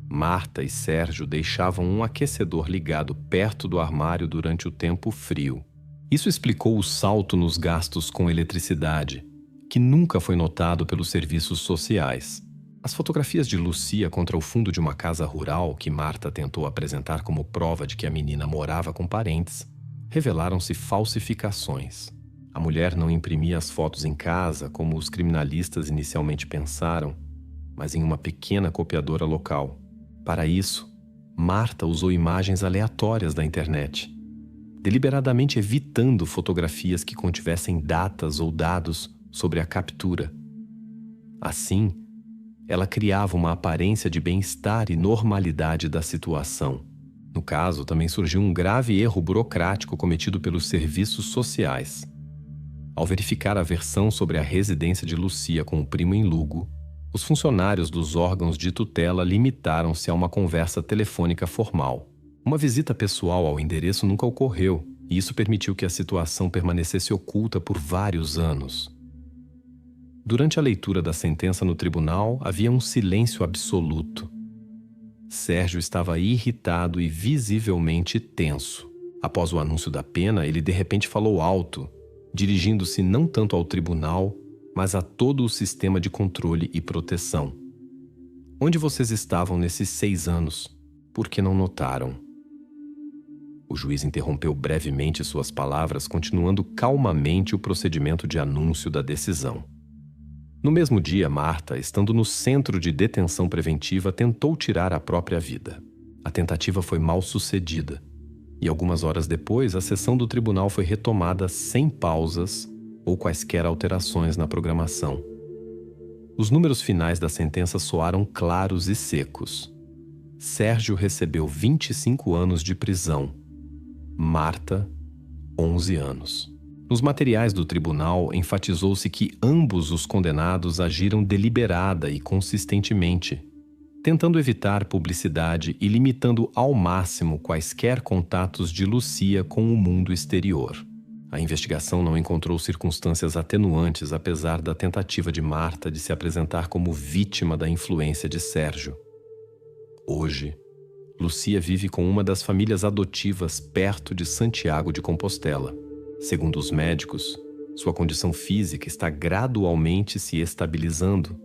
Marta e Sérgio deixavam um aquecedor ligado perto do armário durante o tempo frio. Isso explicou o salto nos gastos com eletricidade, que nunca foi notado pelos serviços sociais. As fotografias de Lucia contra o fundo de uma casa rural que Marta tentou apresentar como prova de que a menina morava com parentes, revelaram-se falsificações. A mulher não imprimia as fotos em casa, como os criminalistas inicialmente pensaram, mas em uma pequena copiadora local. Para isso, Marta usou imagens aleatórias da internet, deliberadamente evitando fotografias que contivessem datas ou dados sobre a captura. Assim, Ela criava uma aparência de bem-estar e normalidade da situação. No caso, também surgiu um grave erro burocrático cometido pelos serviços sociais. Ao verificar a versão sobre a residência de Lucia com o primo em Lugo, os funcionários dos órgãos de tutela limitaram-se a uma conversa telefônica formal. Uma visita pessoal ao endereço nunca ocorreu, e isso permitiu que a situação permanecesse oculta por vários anos. Durante a leitura da sentença no tribunal, havia um silêncio absoluto. Sérgio estava irritado e visivelmente tenso. Após o anúncio da pena, ele de repente falou alto, dirigindo-se não tanto ao tribunal, mas a todo o sistema de controle e proteção. Onde vocês estavam nesses 6 anos? Por que não notaram? O juiz interrompeu brevemente suas palavras, continuando calmamente o procedimento de anúncio da decisão. No mesmo dia, Marta, estando no centro de detenção preventiva, tentou tirar a própria vida. A tentativa foi mal sucedida, e algumas horas depois, a sessão do tribunal foi retomada sem pausas ou quaisquer alterações na programação. Os números finais da sentença soaram claros e secos. Sérgio recebeu 25 anos de prisão. Marta, 11 anos. Nos materiais do tribunal, enfatizou-se que ambos os condenados agiram deliberada e consistentemente, tentando evitar publicidade e limitando ao máximo quaisquer contatos de Lucia com o mundo exterior. A investigação não encontrou circunstâncias atenuantes, apesar da tentativa de Marta de se apresentar como vítima da influência de Sérgio. Hoje, Lucia vive com uma das famílias adotivas perto de Santiago de Compostela. Segundo os médicos, sua condição física está gradualmente se estabilizando.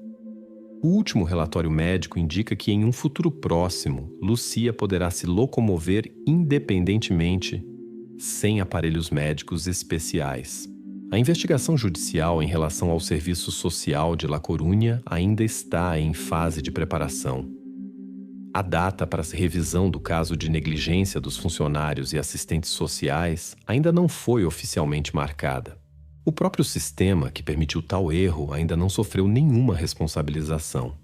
O último relatório médico indica que em um futuro próximo, Lucia poderá se locomover independentemente, sem aparelhos médicos especiais. A investigação judicial em relação ao Serviço Social de La Coruña ainda está em fase de preparação. A data para a revisão do caso de negligência dos funcionários e assistentes sociais ainda não foi oficialmente marcada. O próprio sistema que permitiu tal erro ainda não sofreu nenhuma responsabilização.